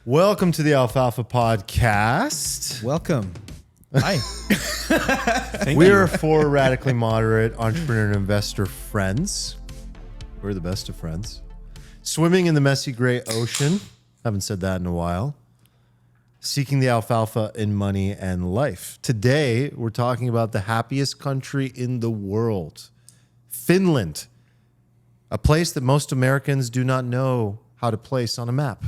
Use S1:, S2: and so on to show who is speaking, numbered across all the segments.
S1: Welcome to the Alfalfa podcast.
S2: Welcome. Hi.
S1: We are four radically moderate entrepreneur and investor friends. We're the best of friends. Swimming in the messy gray ocean. Haven't said that in a while. Seeking the alfalfa in money and life. Today, we're talking about the happiest country in the world, Finland, a place that most Americans do not know how to place on a map.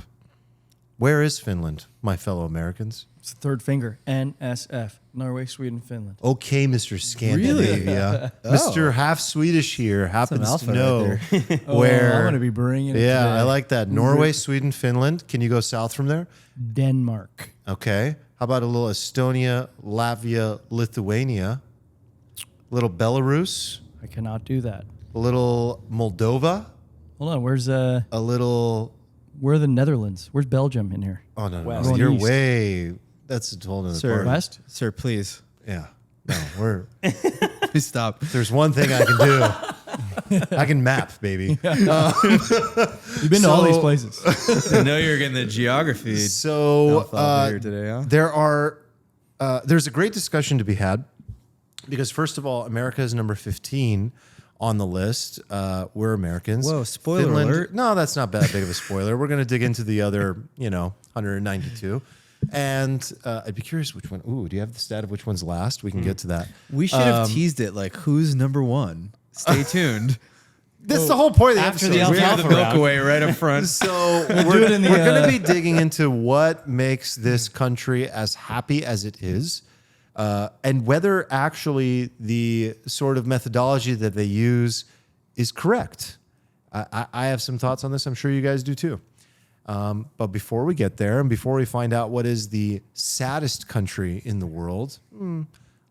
S1: Where is Finland, my fellow Americans?
S3: It's the third finger. NSF. Norway, Sweden, Finland.
S1: Okay, Mr. Scandinavia.
S2: Really?
S1: Mr. Half Swedish here happens to
S2: alpha
S1: know
S2: right
S1: where.
S3: I'm going to be bringing it
S1: Yeah,
S3: today.
S1: I like that. Norway, Sweden, Finland. Can you go south from there?
S3: Denmark.
S1: Okay. How about a little Estonia, Latvia, Lithuania? A little Belarus?
S3: I cannot do that.
S1: A little Moldova?
S3: Hold on. Where
S1: A little...
S3: are the Netherlands? Where's Belgium in here?
S1: Oh, no.
S3: West.
S1: You're
S3: East.
S1: way... That's a whole nother
S2: Sir.
S1: part.
S3: West?
S2: Sir, please.
S1: Yeah. No, we're...
S2: Please stop.
S1: There's one thing I can do. I can map, baby.
S3: You've been to all these places.
S2: I know you're getting the geography.
S1: So
S2: Alfalfa here today, huh?
S1: there's a great discussion to be had because first of all, America is number 15 on the list. We're Americans.
S2: Whoa, spoiler alert.
S1: No, that's not that big of a spoiler. We're going to dig into the other, 192. And I'd be curious which one. Ooh, do you have the stat of which one's last? We can get to that.
S2: We should have teased it like, who's number one? Stay tuned.
S1: That's the whole point of the
S3: after
S1: episode.
S3: the
S2: We have the
S3: Alfalfa
S2: milk
S3: round.
S2: away right up front.
S1: So
S3: do
S1: we're
S3: it in the,
S1: going to be digging into what makes this country as happy as it is, and whether actually the sort of methodology that they use is correct. I have some thoughts on this. I'm sure you guys do too. But before we get there, and before we find out what is the saddest country in the world,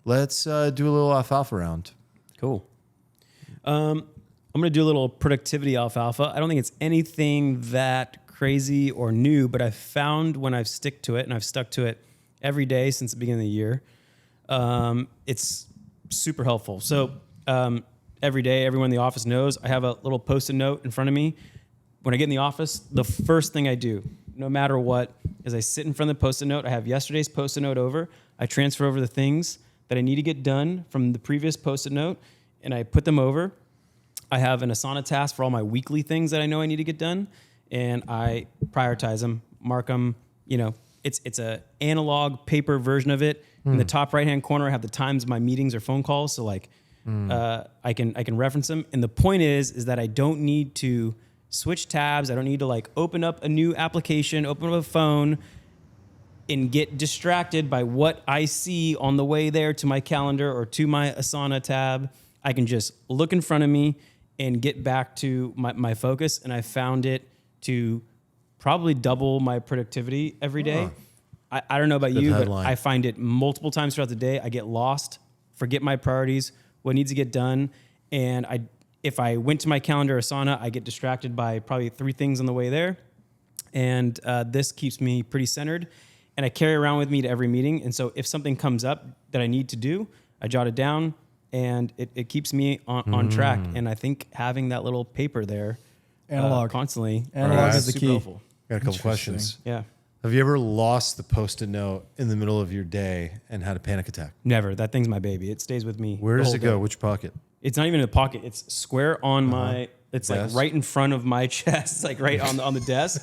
S1: let's do a little alfalfa round.
S4: Cool. I'm going to do a little productivity alfalfa. I don't think it's anything that crazy or new, but I've found when I've stuck to it, and I've stuck to it every day since the beginning of the year, it's super helpful. So every day, everyone in the office knows I have a little Post-it note in front of me. When I get in the office, the first thing I do, no matter what, is I sit in front of the Post-it note. I have yesterday's Post-it note over. I transfer over the things that I need to get done from the previous Post-it note, and I put them over. I have an Asana task for all my weekly things that I know I need to get done, and I prioritize them, mark them. It's a analog paper version of it. In the top right-hand corner, I have the times of my meetings or phone calls, so I can reference them. And the point is that I don't need to switch tabs. I don't need to open up a new application, open up a phone, and get distracted by what I see on the way there to my calendar or to my Asana tab. I can just look in front of me and get back to my focus. And I found it to probably double my productivity every day. I don't know about you,
S1: headline.
S4: but I find it multiple times throughout the day. I get lost, forget my priorities, what needs to get done. And if I went to my calendar Asana, I get distracted by probably 3 things on the way there. And this keeps me pretty centered. And I carry around with me to every meeting. And so if something comes up that I need to do, I jot it down, and it keeps me on track. And I think having that little paper there
S3: Analog.
S4: constantly
S3: Analog is the
S4: super
S3: key.
S4: helpful.
S1: Got a couple questions.
S4: Yeah.
S1: Have you ever lost the Post-it note in the middle of your day and had a panic attack?
S4: Never. That thing's my baby. It stays with me.
S1: Where
S4: the
S1: does
S4: whole
S1: it go?
S4: day.
S1: Which pocket?
S4: It's not even in the pocket. It's square on my. It's
S1: Desk?
S4: right in front of my chest. It's right on the desk.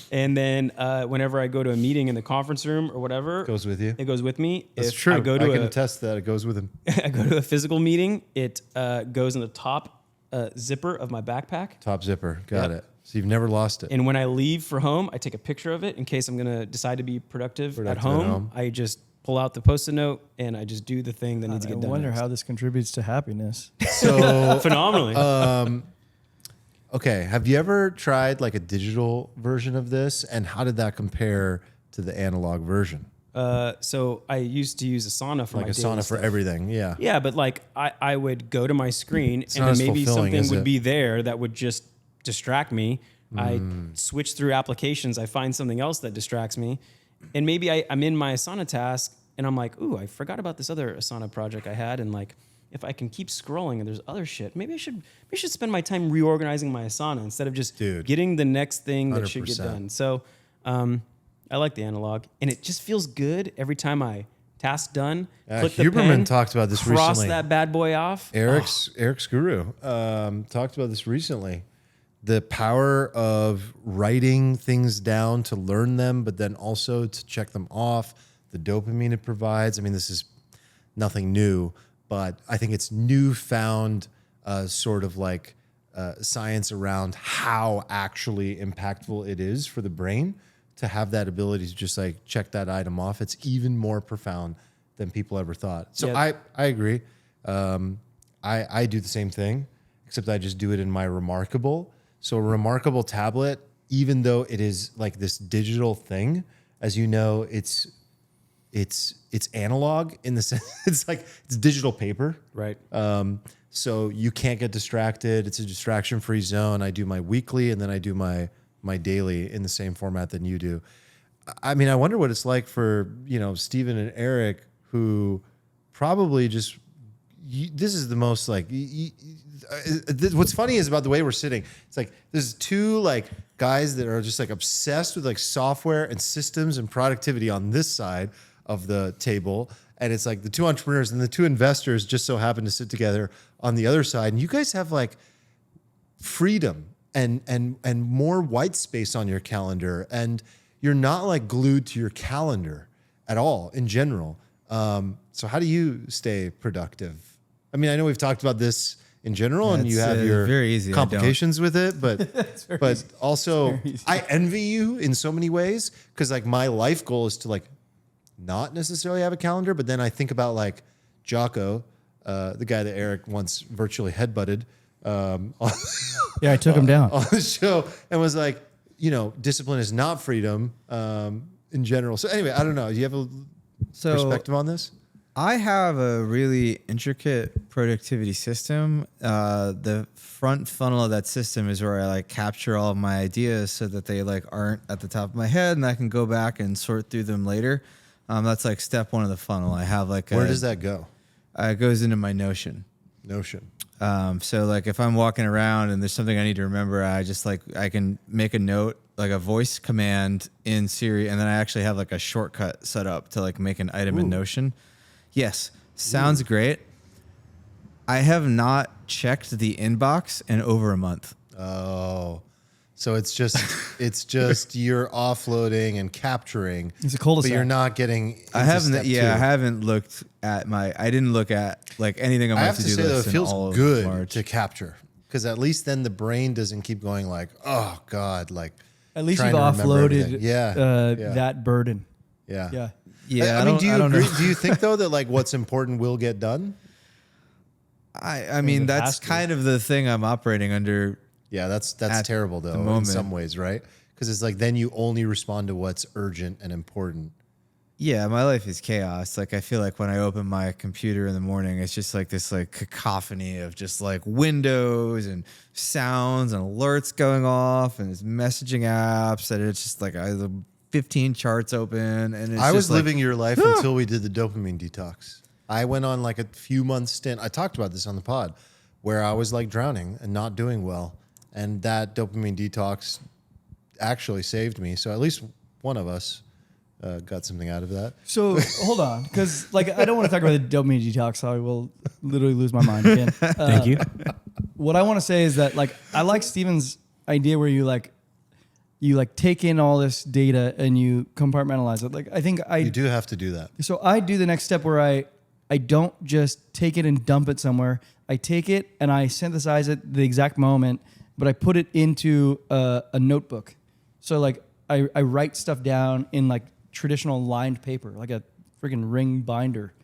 S4: And then whenever I go to a meeting in the conference room or whatever,
S1: Goes with you?
S4: It goes with me.
S1: That's
S4: If
S1: true.
S4: I go to
S1: can attest that it goes with him.
S4: I go to a physical meeting, it goes in the top zipper of my backpack.
S1: Top zipper. Got
S4: Yep.
S1: it. So you've never lost it.
S4: And when I leave for home, I take a picture of it in case I'm going to decide to be productive at home. I just pull out the Post-it note and I just do the thing that needs to
S3: I
S4: get done.
S3: wonder
S4: next.
S3: how this contributes to happiness.
S1: So,
S4: Phenomenally.
S1: okay. Have you ever tried a digital version of this? And how did that compare to the analog version?
S4: So I used to use Asana for my daily
S1: Asana for
S4: stuff.
S1: everything. Yeah.
S4: Yeah, but I would go to my screen
S1: not
S4: and
S1: as
S4: then maybe
S1: fulfilling, is
S4: something
S1: it?
S4: would be there that would just distract me. I switch through applications. I find something else that distracts me. And maybe I'm in my Asana task and I'm like, ooh, I forgot about this other Asana project I had. And if I can keep scrolling and there's other shit, maybe I should spend my time reorganizing my Asana instead of just getting the next thing that should get
S1: 100%.
S4: done. So I like the analog, and it just feels good every time I task done. Click the
S1: Huberman
S4: pen,
S1: talked about this
S4: cross
S1: recently.
S4: that bad boy off.
S1: Eric's guru talked about this recently. The power of writing things down to learn them, but then also to check them off. The dopamine it provides. I mean, this is nothing new, but I think it's newfound sort of like science around how actually impactful it is for the brain to have that ability to just like check that item off. It's even more profound than people ever thought. So
S4: Yeah.
S1: I agree. I do the same thing, except I just do it in my Remarkable. So a Remarkable tablet, even though it is like this digital thing, as you know, it's analog in the sense it's like it's digital paper.
S4: Right.
S1: So you can't get distracted. It's a distraction-free zone. I do my weekly and then I do my daily in the same format than you do. I mean, I wonder what it's like for, Steven and Eric, who probably just, this is the most like, what's funny is about the way we're sitting. It's like, there's two like guys that are just like obsessed with like software and systems and productivity on this side of the table. And it's like the two entrepreneurs and the two investors just so happen to sit together on the other side. And you guys have like freedom and more white space on your calendar. And you're not like glued to your calendar at all in general. So how do you stay productive? I mean, I know we've talked about this in general and you have your
S2: very easy.
S1: complications with it, but also I envy you in so many ways because like my life goal is to like not necessarily have a calendar, but then I think about like Jocko, the guy that Eric once virtually headbutted
S3: Yeah, I took him down.
S1: on the show and was like, discipline is not freedom in general. So anyway, I don't know. Do you have a perspective on this?
S2: I have a really intricate productivity system. The front funnel of that system is where I like capture all of my ideas so that they like aren't at the top of my head and I can go back and sort through them later. That's like step one of the funnel. I have like
S1: Where does that go?
S2: It goes into my Notion. So like if I'm walking around and there's something I need to remember, I can make a note, like a voice command in Siri, and then I actually have like a shortcut set up to like make an item in Notion. Yes, sounds great. I have not checked the inbox in over a month.
S1: Oh, so it's just you're offloading and capturing.
S3: It's a cul-de-sac.
S1: But you're not getting.
S2: I haven't looked at I didn't look at like anything on
S1: I
S2: my
S1: have to
S2: to-do
S1: say though,
S2: list
S1: it
S2: in
S1: feels
S2: all of
S1: good
S2: March.
S1: to capture because at least then the brain doesn't keep going like, oh God, like.
S3: At least
S1: trying
S3: you've
S1: to remember
S3: offloaded
S1: everything. Yeah.
S3: that burden.
S1: Yeah.
S3: Yeah.
S2: Yeah,
S1: I mean, do you
S2: don't
S1: agree?
S2: know.
S1: Do you think though that like what's important will get done?
S2: I mean,
S3: it
S2: that's
S3: has to.
S2: kind of the thing I'm operating under.
S1: Yeah, that's
S2: At
S1: terrible though
S2: the
S1: in
S2: moment.
S1: some ways, right? Because it's like then you only respond to what's urgent and important.
S2: Yeah, my life is chaos. Like I feel like when I open my computer in the morning, it's just like this like cacophony of just like windows and sounds and alerts going off and it's messaging apps and it's just like I have 15 charts open and it's
S1: I was
S2: just like,
S1: living your life until we did the dopamine detox. I went on like a few months stint. I talked about this on the pod where I was like drowning and not doing well. And that dopamine detox actually saved me. So at least one of us got something out of that.
S3: So hold on, because like I don't want to talk about the dopamine detox. So I will literally lose my mind again.
S4: Thank you.
S3: What I want to say is that like I like Steven's idea where you take in all this data and you compartmentalize it. Like I think
S1: You do have to do that.
S3: So I do the next step where I don't just take it and dump it somewhere. I take it and I synthesize it the exact moment, but I put it into a notebook. So like I write stuff down in like traditional lined paper, like a freaking ring binder,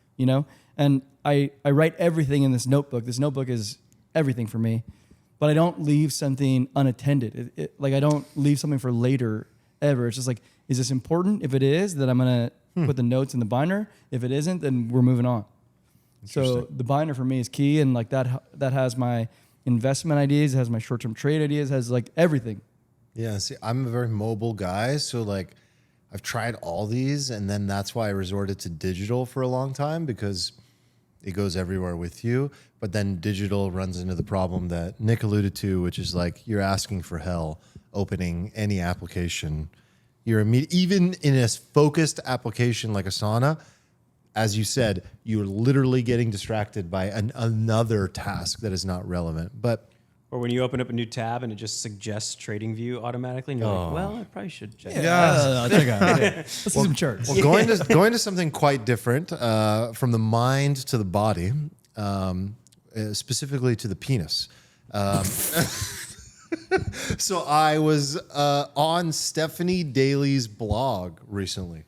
S3: And I write everything in this notebook. This notebook is everything for me, but I don't leave something unattended. Like I don't leave something for later ever. It's just like, is this important? If it is, then I'm gonna put the notes in the binder. If it isn't, then we're moving on. So the binder for me is key, and like that has my investment ideas, it has my short-term trade ideas, has like everything.
S1: Yeah, see, I'm a very mobile guy, so like I've tried all these, and then that's why I resorted to digital for a long time because it goes everywhere with you. But then digital runs into the problem that Nick alluded to, which is like you're asking for hell opening any application. You're even in a focused application like a sauna, as you said, you're literally getting distracted by another task that is not relevant. But
S4: Or when you open up a new tab and it just suggests TradingView automatically, and you're like, well, I probably should check it out.
S3: Let's see some charts.
S1: well, going to something quite different, from the mind to the body, specifically to the penis. So I was on Stephanie Daly's blog recently,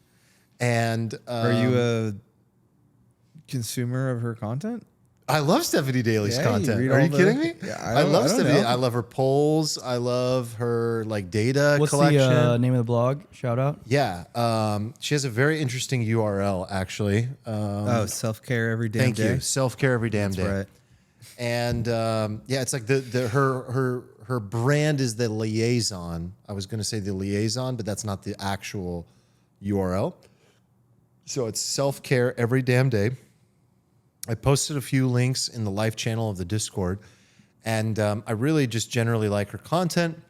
S1: and
S2: Are you a consumer of her content?
S1: I love Stephanie Daly's
S2: Yeah,
S1: content.
S2: read
S1: Are
S2: all
S1: you
S2: the-
S1: kidding me?
S2: Yeah,
S1: I love
S2: I don't
S1: Stephanie.
S2: know.
S1: I love her polls. I love her data
S3: What's
S1: collection.
S3: the name of the blog? Shout out.
S1: Yeah, she has a very interesting URL actually.
S2: SelfCare Every Damn
S1: Thank
S2: Day.
S1: you. SelfCare Every Damn Day.
S2: Right.
S1: And it's like her brand is the liaison. I was going to say the liaison, but that's not the actual URL. So it's SelfCare Every Damn Day. I posted a few links in the live channel of the Discord, and I really just generally like her content.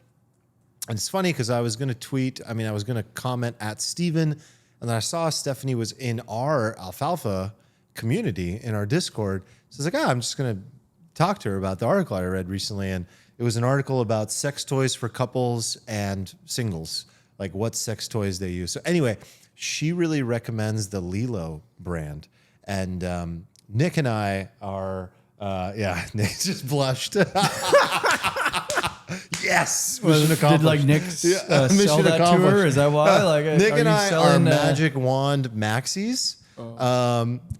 S1: And it's funny because I was going to comment at Steven, and then I saw Stephanie was in our Alfalfa community in our Discord. So I was like, I'm just going to talk to her about the article I read recently. And it was an article about sex toys for couples and singles, like what sex toys they use. So anyway, she really recommends the Lilo brand. And Nick and I are, Nick just blushed. Yes, mission
S3: Did
S1: accomplished.
S3: Nick
S1: Mission
S3: sell that to
S1: accomplished.
S3: her? Is that why?
S1: Nick and
S3: you
S1: I are
S3: selling,
S1: magic wand maxis.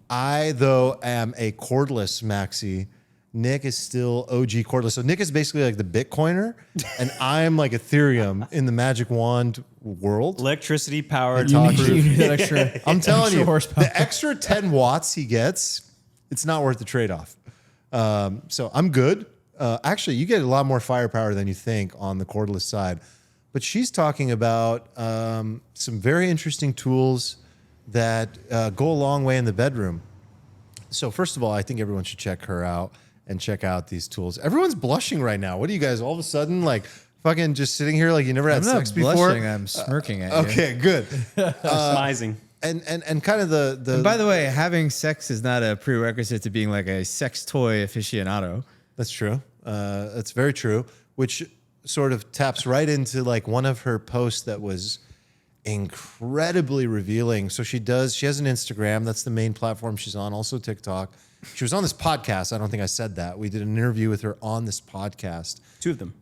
S1: I though am a cordless maxi. Nick is still OG cordless. So Nick is basically like the Bitcoiner, and I'm like Ethereum in the magic wand world.
S4: Electricity powered.
S3: You need that extra.
S1: I'm telling
S3: extra
S1: you,
S3: horsepower.
S1: the extra 10 watts he gets, it's not worth the trade-off. So I'm good. Actually, you get a lot more firepower than you think on the cordless side. But she's talking about some very interesting tools that go a long way in the bedroom. So first of all, I think everyone should check her out and check out these tools. Everyone's blushing right now. What are you guys all of a sudden like fucking just sitting here like you never had
S2: I'm not
S1: sex before?
S2: blushing. I'm smirking at you.
S1: Okay, good.
S4: Smizing.
S1: And kind of the
S2: And by the way, having sex is not a prerequisite to being like a sex toy aficionado.
S1: That's true. That's very true. Which sort of taps right into like one of her posts that was incredibly revealing. So she has an Instagram. That's the main platform she's on. Also TikTok. She was on this podcast. I don't think I said that. We did an interview with her on this podcast.
S4: 2 of them.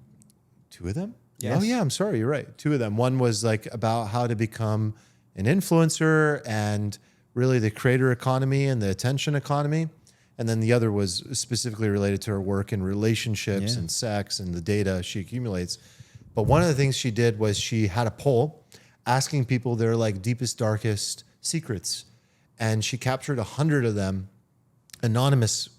S1: 2 of them?
S4: Yes.
S1: Oh yeah, I'm sorry. You're right. 2 of them. One was like about how to become an influencer and really the creator economy and the attention economy. And then the other was specifically related to her work in relationships and sex and the data she accumulates. But one of the things she did was she had a poll asking people their like deepest, darkest secrets. And she captured 100 of them, anonymous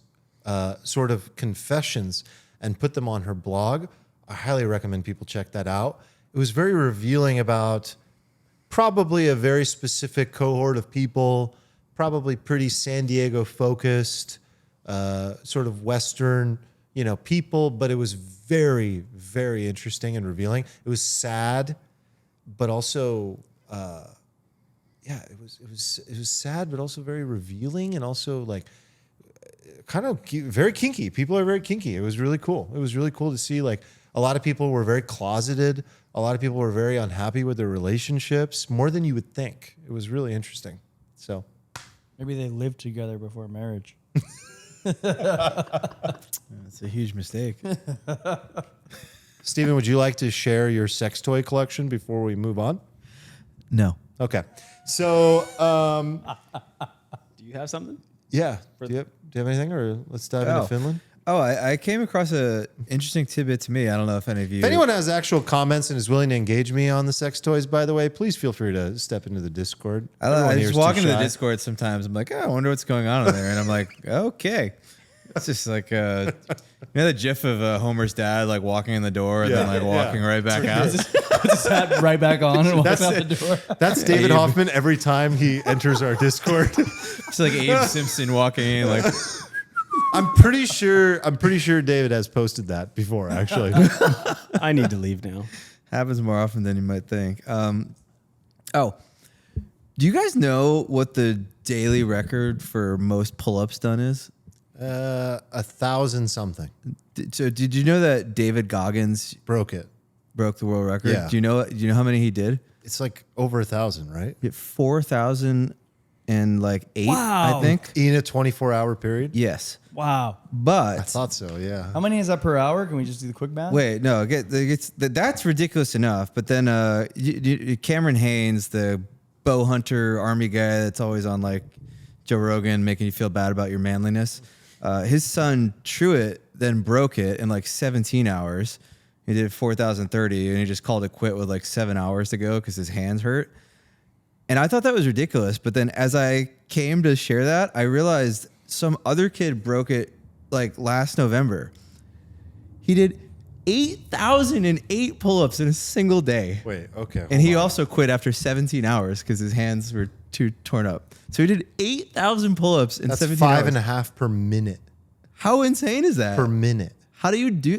S1: sort of confessions, and put them on her blog. I highly recommend people check that out. It was very revealing about probably a very specific cohort of people, probably pretty San Diego focused, sort of Western, people, but it was very, very interesting and revealing. It was sad, but also, it was sad, but also very revealing, and also like kind of very kinky. People are very kinky. It was really cool. It was really cool to see like a lot of people were very closeted. A lot of people were very unhappy with their relationships, more than you would think. It was really interesting. So
S3: Maybe they lived together before marriage.
S2: That's a huge mistake.
S1: Steven, would you like to share your sex toy collection before we move on?
S2: No.
S1: Okay. So,
S4: Do you have something?
S1: yeah. Do you have anything, or let's dive into Finland?
S2: Oh, I came across a interesting tidbit to me. I don't know if any of you.
S1: If anyone has actual comments and is willing to engage me on the sex toys, by the way, please feel free to step into the Discord.
S2: I
S1: Everyone here
S2: just
S1: is
S2: walk
S1: too
S2: into the
S1: shy.
S2: Discord sometimes. I'm like, I wonder what's going on in there, and I'm like, okay. It's just like the GIF of Homer's dad like walking in the door and then like walking right back out.
S3: Puts his hat right back on and walks out the door.
S1: That's David Hoffman every time he enters our Discord.
S2: It's like Abe Simpson walking in like.
S1: I'm pretty sure David has posted that before, actually.
S4: I need to leave now.
S2: Happens more often than you might think. Oh, do you guys know what the daily record for most pull-ups done is?
S1: 1,000 something.
S2: So did you know that David Goggins
S1: Broke it.
S2: broke the world record?
S1: Yeah.
S2: Do you know how many he did?
S1: It's like over 1,000, right?
S2: He hit 4,008,
S3: Wow.
S2: I think.
S1: In a 24-hour period?
S2: Yes.
S3: Wow.
S2: But
S1: I thought so, yeah.
S3: How many is that per hour? Can we just do the quick math?
S2: wait, no, that's ridiculous enough. But then Cameron Haynes, the bow hunter army guy that's always on like Joe Rogan, making you feel bad about your manliness. His son Truett then broke it in like 17 hours. He did 4,030 and he just called it quit with like 7 hours to go because his hands hurt. And I thought that was ridiculous. But then as I came to share that, I realized some other kid broke it like last November. He did 8,008 pull-ups in a single day.
S1: Wait, okay.
S2: And he
S1: hold on.
S2: also quit after 17 hours because his hands were too torn up. So he did 8,000 pull-ups in
S1: That's
S2: 17
S1: five
S2: hours.
S1: and a half per minute.
S2: How insane is that?
S1: Per minute.
S2: How do you do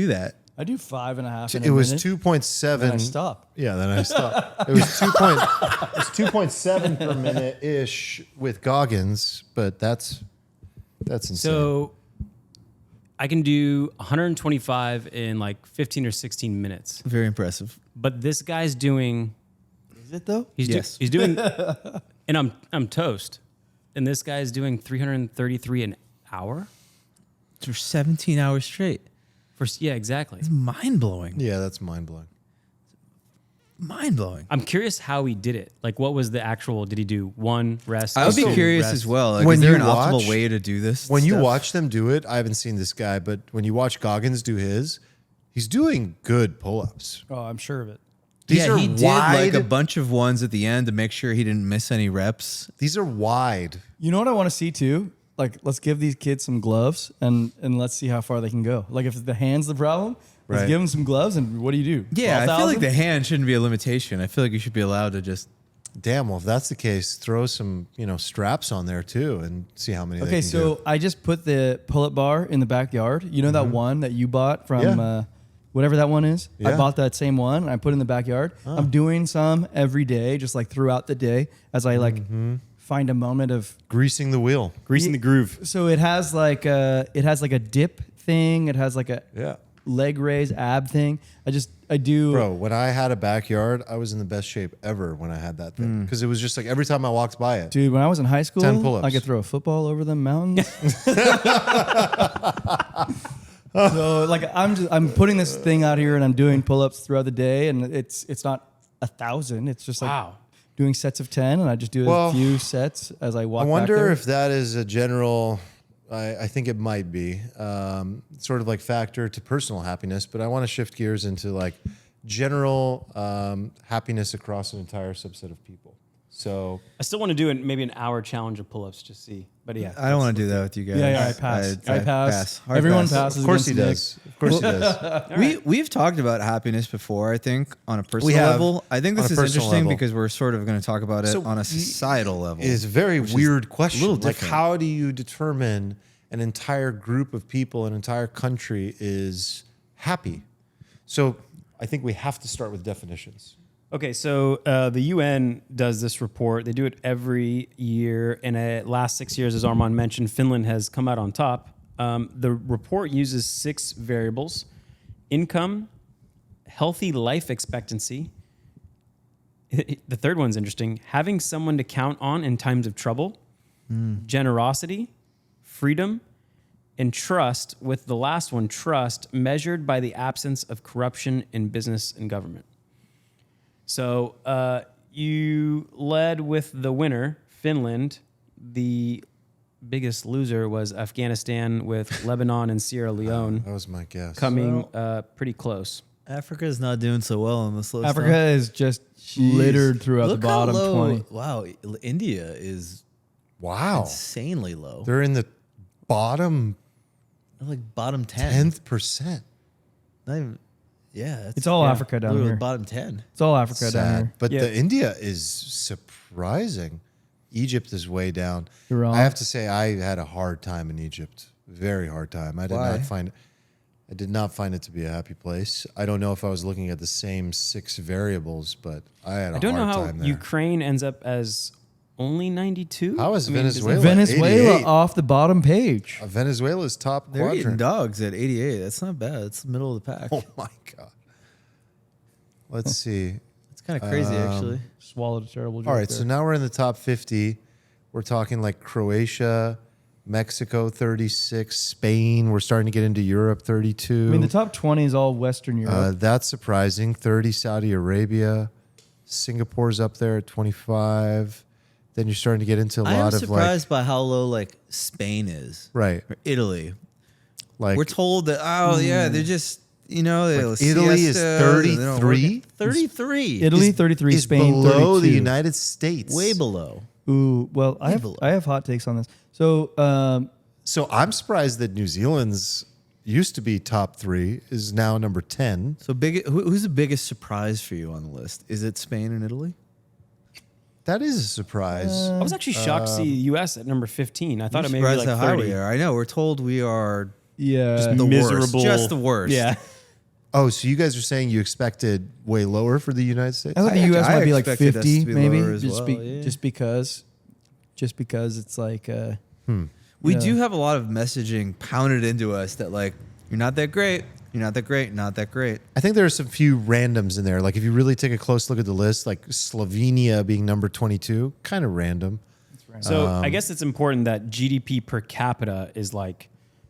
S2: that?
S3: I do 5.5. in a
S1: It was
S3: minute,
S1: 2.7.
S3: then I stop.
S1: Yeah, then I stopped. It was 2.7 per minute ish with Goggins, but that's insane.
S4: So I can do 125 in like 15 or 16 minutes.
S2: Very impressive.
S4: But this guy's doing
S3: Is it though?
S2: Yes.
S4: he's doing and I'm toast. And this guy's doing 333 an hour?
S2: For 17 hours straight.
S4: Yeah, exactly.
S2: It's mind-blowing.
S1: Yeah, that's mind blowing.
S2: Mind-blowing.
S4: I'm curious how he did it. Like, what was the actual? Did he do one rest?
S2: I would be
S4: two,
S2: curious
S4: rest?
S2: as well. Like,
S1: When
S2: is there
S1: you
S2: an optimal
S1: watch-
S2: way to do this?
S1: When you
S2: stuff?
S1: watch them do it, I haven't seen this guy, but when you watch Goggins do his, he's doing good pull ups.
S3: Oh, I'm sure of it.
S1: These are
S2: he did
S1: wide.
S2: like a bunch of ones at the end to make sure he didn't miss any reps.
S1: These are wide.
S3: You know what I want to see too? Like, let's give these kids some gloves and let's see how far they can go. Like, if the hand's the problem, let's
S1: Right.
S3: give them some gloves and what do you do?
S2: Yeah, I feel
S3: 12,000?
S2: like the hand shouldn't be a limitation. I feel like you should be allowed to just.
S1: Damn, well, if that's the case, throw some, straps on there too and see how many they
S3: Okay,
S1: can
S3: so
S1: do.
S3: I just put the pull-up bar in the backyard. You know that one that you bought from
S1: Yeah.
S3: whatever that one is? I
S1: Yeah.
S3: bought that same one. And I put it in the backyard. I'm doing some every day, just like throughout the day as I like find a moment of.
S1: Greasing the wheel.
S4: Greasing the groove.
S3: So it has like a dip thing. It has like a
S1: Yeah.
S3: leg raise ab thing. I do.
S1: Bro, when I had a backyard, I was in the best shape ever when I had that thing. Because it was just like every time I walked by it.
S3: Dude, when I was in high school,
S1: 10 pull-ups.
S3: I could throw a football over the mountains. So like I'm putting this thing out here and I'm doing pull-ups throughout the day and it's not 1,000. It's just like
S4: Wow.
S3: doing sets of 10 and I just do
S1: Well,
S3: a few sets as I walk
S1: I
S3: back
S1: wonder
S3: there.
S1: if that is a general, I think it might be, sort of like factor to personal happiness, but I want to shift gears into like general happiness across an entire subset of people. So
S4: I still want to do maybe an hour challenge of pull-ups. Just see, but yeah,
S2: I don't want to do that with you guys.
S3: Yeah, I pass. I pass.
S2: Hard
S3: Everyone
S2: pass.
S3: passes.
S1: of course he
S3: against Nick.
S1: does. Of course he does.
S2: We've talked about happiness before, I think, on a personal
S1: We have,
S2: level. I think
S1: on
S2: this
S1: a
S2: is
S1: personal
S2: interesting
S1: level.
S2: because we're sort of going to talk about it
S1: So
S2: on a societal level.
S1: It's a very weird question.
S2: little
S1: Like,
S2: different.
S1: how do you determine an entire group of people, an entire country is happy? So I think we have to start with definitions.
S4: Okay, so the UN does this report. They do it every year. In the last 6 years, as Armand mentioned, Finland has come out on top. The report uses 6 variables: income, healthy life expectancy. The third one's interesting: having someone to count on in times of trouble, generosity, freedom, and trust. With the last one, trust, measured by the absence of corruption in business and government. So you led with the winner, Finland. The biggest loser was Afghanistan, with Lebanon and Sierra Leone
S1: That was my guess.
S4: coming pretty close.
S2: Africa is not doing so well on this list.
S3: Africa is just littered throughout the bottom 20.
S2: Wow, India is
S1: Wow.
S2: insanely low.
S1: They're in the bottom
S2: They're like bottom 10.
S1: 10%.
S2: Not even, yeah,
S3: It's all Africa down
S2: literally
S3: here.
S2: bottom 10.
S3: It's all Africa down
S1: Sad.
S3: here.
S1: But
S4: Yeah.
S1: the India is surprising. Egypt is way down.
S3: Iran.
S1: I have to say, I had a hard time in Egypt. Very hard time. I did
S2: Why?
S1: not find it. I did not find it to be a happy place. I don't know if I was looking at the same 6 variables, but I had a hard time there.
S4: I don't know how Ukraine ends up as only 92.
S1: How is Venezuela?
S3: Venezuela
S1: 88?
S3: off the bottom page.
S1: Venezuela's top
S2: They're eating
S1: quadrant.
S2: dogs at 88. That's not bad. It's the middle of the pack.
S1: Oh my god. Let's see.
S2: It's kind of crazy, actually.
S3: Swallowed a terrible joke.
S1: All right,
S3: there.
S1: so now we're in the top 50. We're talking like Croatia, Mexico 36, Spain. We're starting to get into Europe 32.
S3: I mean, the top 20 is all Western Europe.
S1: That's surprising. 30, Saudi Arabia. Singapore's up there at 25. Then you're starting to get into a
S2: I am
S1: lot of
S2: surprised by how low like Spain is.
S1: Right.
S2: Or Italy.
S1: Like
S2: We're told that, they're just, they
S1: Like Italy is 33?
S2: 33.
S3: Italy 33,
S1: is
S3: Spain
S1: below
S3: 32.
S1: the United States.
S2: Way below.
S3: Ooh, well, I have hot takes on this. So,
S1: So I'm surprised that New Zealand's used to be top 3 is now number 10.
S2: So who's the biggest surprise for you on the list? Is it Spain and Italy?
S1: That is a surprise.
S4: I was actually shocked to see U.S. at number 15. I thought it may be
S2: Surprised
S4: like
S2: how high
S4: 30.
S2: we are. I know. We're told we are
S3: yeah.
S2: the
S4: miserable.
S2: worst. Just the worst.
S4: Yeah.
S1: Oh, so you guys are saying you expected way lower for the United States?
S3: I thought the
S2: I
S3: U.S. might be like
S2: expected us
S3: 50,
S2: to be
S3: maybe,
S2: lower as well, yeah.
S3: just because it's like,
S2: We
S3: Yeah.
S2: do have a lot of messaging pounded into us that like, you're not that great. You're not that great. Not that great.
S1: I think there are some few randoms in there. Like if you really take a close look at the list, like Slovenia being number 22, kind of random.
S4: So I guess it's important that GDP per capita is like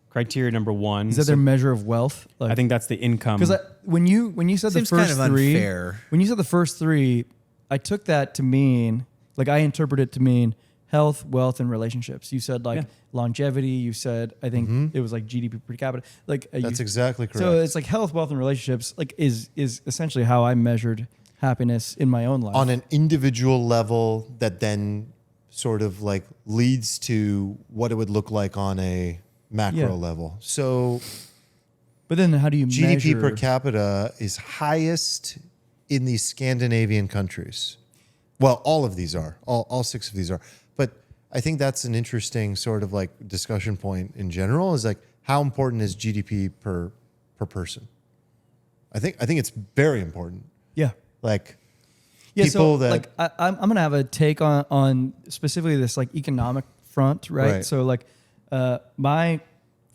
S4: criteria number 1.
S3: is that their measure of wealth? Like,
S4: I think that's the income.
S3: because when you said the
S2: Seems
S3: first
S2: kind of
S3: three,
S2: unfair.
S3: when you said the first 3, I took that to mean, like I interpret it to mean health, wealth, and relationships. You said like longevity. You said, I think it was like GDP per capita. Like
S1: That's exactly correct.
S3: So it's like health, wealth, and relationships. Like is essentially how I measured happiness in my own life.
S1: on an individual level that then sort of like leads to what it would look like on a macro
S3: Yeah.
S1: level. So
S3: But then how do you
S1: GDP
S3: measure?
S1: per capita is highest in the Scandinavian countries. Well, all of these are. All 6 of these are. But I think that's an interesting sort of like discussion point in general is like how important is GDP per person? I think it's very important.
S3: Yeah.
S1: Like
S3: Yeah,
S1: people
S3: so
S1: that
S3: like I'm gonna have a take on specifically this like economic front, right?
S1: Right.
S3: So like my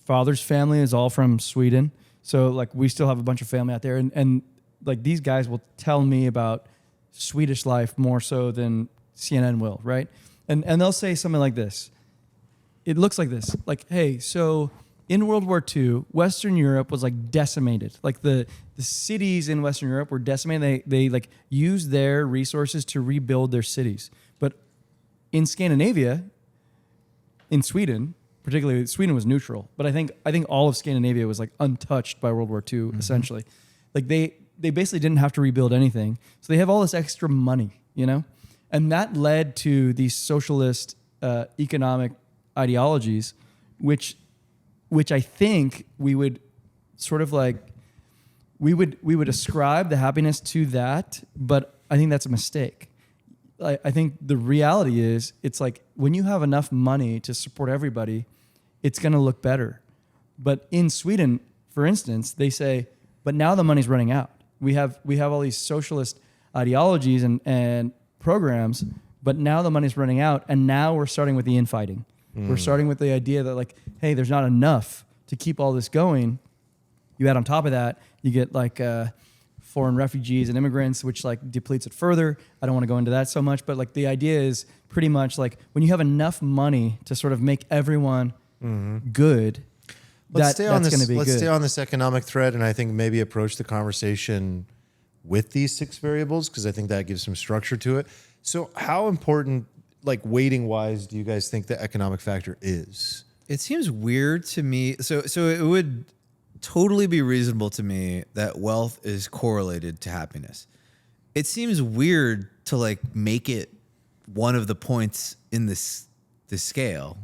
S3: father's family is all from Sweden, so like we still have a bunch of family out there, and like these guys will tell me about Swedish life more so than CNN will, right? And they'll say something like this. It looks like this, like, hey, so in World War II, Western Europe was like decimated. Like the cities in Western Europe were decimated. They like used their resources to rebuild their cities. But in Scandinavia, in Sweden, particularly Sweden was neutral. But I think all of Scandinavia was like untouched by World War II, essentially. Like they basically didn't have to rebuild anything. So they have all this extra money, you know? And that led to these socialist economic ideologies, which I think we would sort of like we would ascribe the happiness to that, but I think that's a mistake. I think the reality is it's like when you have enough money to support everybody, it's going to look better. But in Sweden, for instance, they say, but now the money's running out. We have all these socialist ideologies and programs, but now the money's running out, and now we're starting with the infighting. We're starting with the idea that like, hey, there's not enough to keep all this going. You add on top of that, you get like foreign refugees and immigrants, which like depletes it further. I don't want to go into that so much, but like the idea is pretty much like when you have enough money to sort of make everyone good, that's going to be good.
S1: Let's stay on this economic thread, and I think maybe approach the conversation with these 6 variables because I think that gives some structure to it. So how important, like weighting wise, do you guys think the economic factor is?
S2: It seems weird to me. So it would totally be reasonable to me that wealth is correlated to happiness. It seems weird to like make it one of the points in the scale.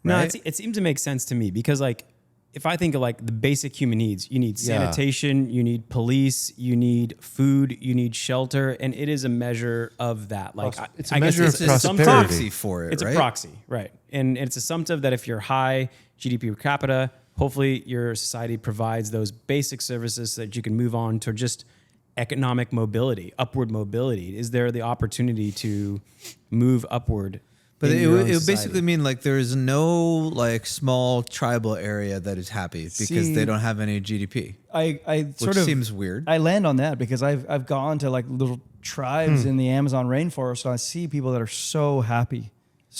S2: Right?
S4: No, it seems to make sense to me because like if I think of like the basic human needs, you need sanitation, you need police, you need food, you need shelter, and it is a measure of that. Like
S1: It's a measure of
S2: it's some
S1: prosperity.
S2: proxy for it.
S4: It's
S2: right?
S4: a proxy, right? And it's assumptive that if you're high GDP per capita, hopefully your society provides those basic services so that you can move on to just economic mobility, upward mobility. Is there the opportunity to move upward?
S2: But
S4: in
S2: it
S4: your own
S2: would
S4: society?
S2: basically mean like there is no like small tribal area that is happy because
S3: See,
S2: they don't have any GDP,
S3: I
S2: which
S3: sort of
S2: seems weird.
S3: I land on that because I've gone to like little tribes in the Amazon rainforest, so I see people that are so happy,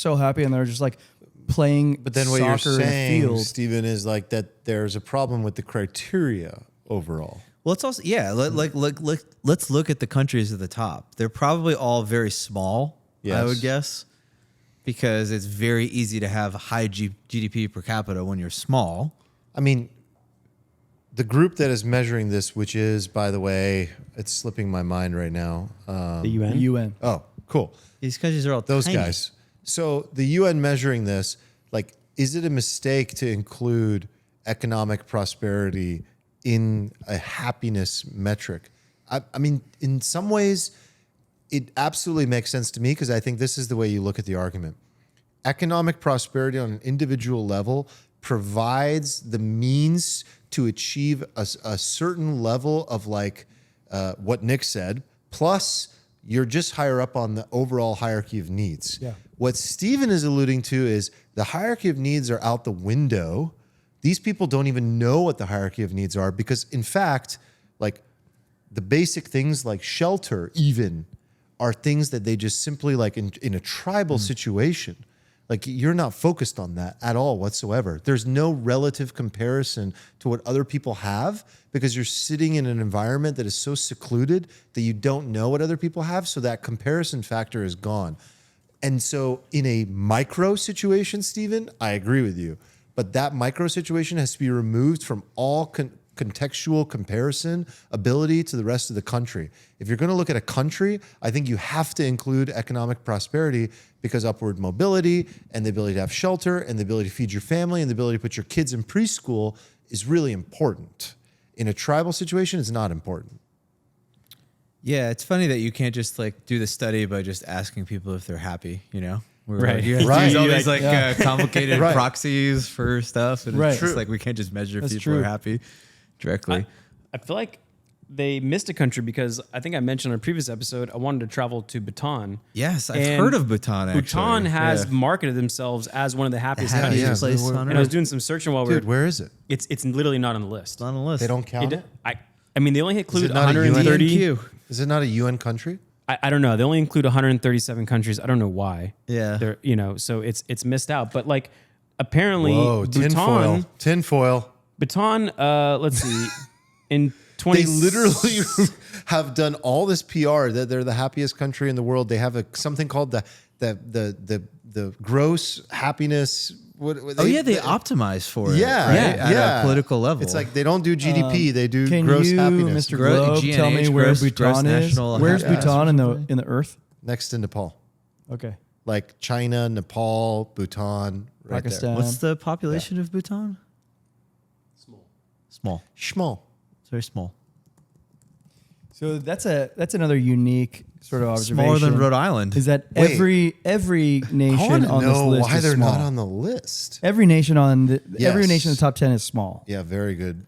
S3: and they're just like playing.
S1: But then what you're
S3: soccer in a
S1: saying,
S3: field.
S1: Stephen, is like that there's a problem with the criteria overall.
S2: Well, it's also let's look at the countries at the top. They're probably all very small, I
S1: Yes.
S2: would guess, because it's very easy to have high GDP per capita when you're small.
S1: I mean, the group that is measuring this, which is, by the way, it's slipping my mind right now.
S4: The UN?
S3: The UN.
S1: Oh, cool.
S2: These countries are all
S1: Those
S2: tiny.
S1: guys. So the UN measuring this, like, is it a mistake to include economic prosperity in a happiness metric? I mean, in some ways, it absolutely makes sense to me because I think this is the way you look at the argument. Economic prosperity on an individual level provides the means to achieve a certain level of like what Nick said, plus you're just higher up on the overall hierarchy of needs.
S3: Yeah.
S1: What Stephen is alluding to is the hierarchy of needs are out the window. These people don't even know what the hierarchy of needs are because, in fact, like the basic things like shelter even are things that they just simply like in a tribal situation. Like you're not focused on that at all whatsoever. There's no relative comparison to what other people have because you're sitting in an environment that is so secluded that you don't know what other people have. So that comparison factor is gone. And so in a micro situation, Stephen, I agree with you. But that micro situation has to be removed from all contextual comparison ability to the rest of the country. If you're going to look at a country, I think you have to include economic prosperity because upward mobility and the ability to have shelter and the ability to feed your family and the ability to put your kids in preschool is really important. In a tribal situation, it's not important.
S2: Yeah, it's funny that you can't just like do the study by just asking people if they're happy, you know?
S4: Right.
S2: You have to
S1: Right.
S2: use all
S4: You
S2: these like complicated
S1: Right.
S2: proxies for stuff. And
S3: Right.
S2: it's just
S3: True.
S2: like we can't just measure if
S3: That's
S2: people
S3: true.
S2: are happy directly.
S4: I feel like they missed a country because I think I mentioned on a previous episode, I wanted to travel to Bhutan.
S2: Yes, I've
S4: And
S2: heard of Bhutan, actually.
S4: Bhutan has
S2: Yeah.
S4: marketed themselves as one of the happiest
S2: The happiest
S4: countries.
S2: place
S1: And
S2: on
S4: And I was
S2: earth.
S4: doing some searching while
S1: Dude,
S4: we were.
S1: where is it?
S4: It's literally not on the list.
S2: It's on the list.
S1: They don't count
S4: It-
S1: it?
S4: I mean, they only include
S1: not a UN?
S4: 130.
S2: DNQ.
S1: Is it not a UN country?
S4: I don't know. They only include 137 countries. I don't know why.
S2: Yeah.
S4: They're, so it's missed out. But like, apparently,
S1: Whoa,
S4: Bhutan.
S1: tinfoil.
S4: Bhutan. Let's see. In 20,
S1: They literally have done all this PR that they're the happiest country in the world. They have something called the gross happiness.
S2: They optimize for it.
S1: Yeah,
S2: right?
S1: yeah,
S2: At a political level.
S1: It's like they don't do GDP; they do
S3: Can
S1: gross
S3: you,
S1: happiness.
S3: Mr.
S2: Gross-
S3: Globe, tell me
S2: GNH,
S3: where
S2: gross
S3: Bhutan is?
S2: national
S3: Where's
S2: happiness
S3: Bhutan
S2: or
S3: in the earth?
S1: Next to Nepal,
S3: Okay,
S1: like China, Nepal, Bhutan, right
S3: Pakistan.
S2: What's the population of Bhutan? Small.
S1: there. Schmal.
S2: It's very small.
S3: So that's another unique sort of observation.
S2: Smaller than Rhode Island.
S3: Is that
S1: Wait.
S3: every
S1: I
S3: nation
S1: want to
S3: on this
S1: know
S3: list
S1: why
S3: is
S1: they're
S3: small.
S1: not on the list.
S3: Every nation every
S1: Yes.
S3: nation in the top 10 is small.
S1: Yeah, very good.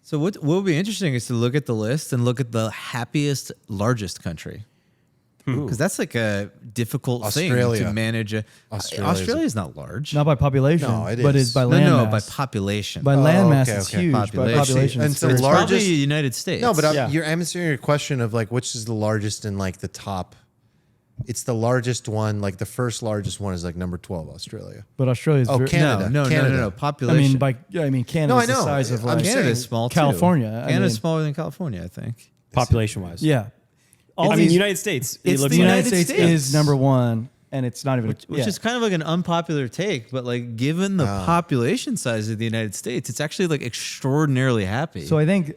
S2: So what will be interesting is to look at the list and look at the happiest, largest country. Because that's like a difficult thing
S1: Australia.
S2: to manage.
S1: Australia is
S2: Australia's not large.
S3: Not by population,
S1: No, it
S3: but
S1: is.
S3: it's by
S2: No,
S3: land
S2: no,
S3: mass.
S2: by population.
S3: By land mass,
S1: okay,
S3: it's
S1: okay.
S3: huge.
S2: Population.
S3: By population,
S1: And
S3: it's
S1: so
S3: very
S2: It's
S1: large-
S3: small.
S2: probably
S1: largest-
S2: the United States.
S1: No, but
S4: Yeah.
S1: you're answering your question of like which is the largest in like the top. It's the largest one, like the first largest one is like number 12, Australia.
S3: But Australia's
S1: Oh,
S3: very,
S1: Canada.
S2: no,
S1: Canada.
S2: Population.
S3: Canada's
S1: No, I
S3: the
S1: know.
S3: size of
S1: I'm
S3: like
S1: saying-
S2: Canada's small too.
S3: California. I
S2: Canada's
S3: mean-
S2: smaller than California, I think.
S4: population wise.
S3: yeah. All
S4: I mean,
S3: these-
S4: United States. You
S2: It's
S4: look
S3: the
S2: the
S4: like-
S3: United
S2: United
S3: States,
S2: States.
S3: is number one, and it's not even
S2: Which is kind of like an unpopular take, but like given the population size of the United States, it's actually like extraordinarily happy.
S3: So I think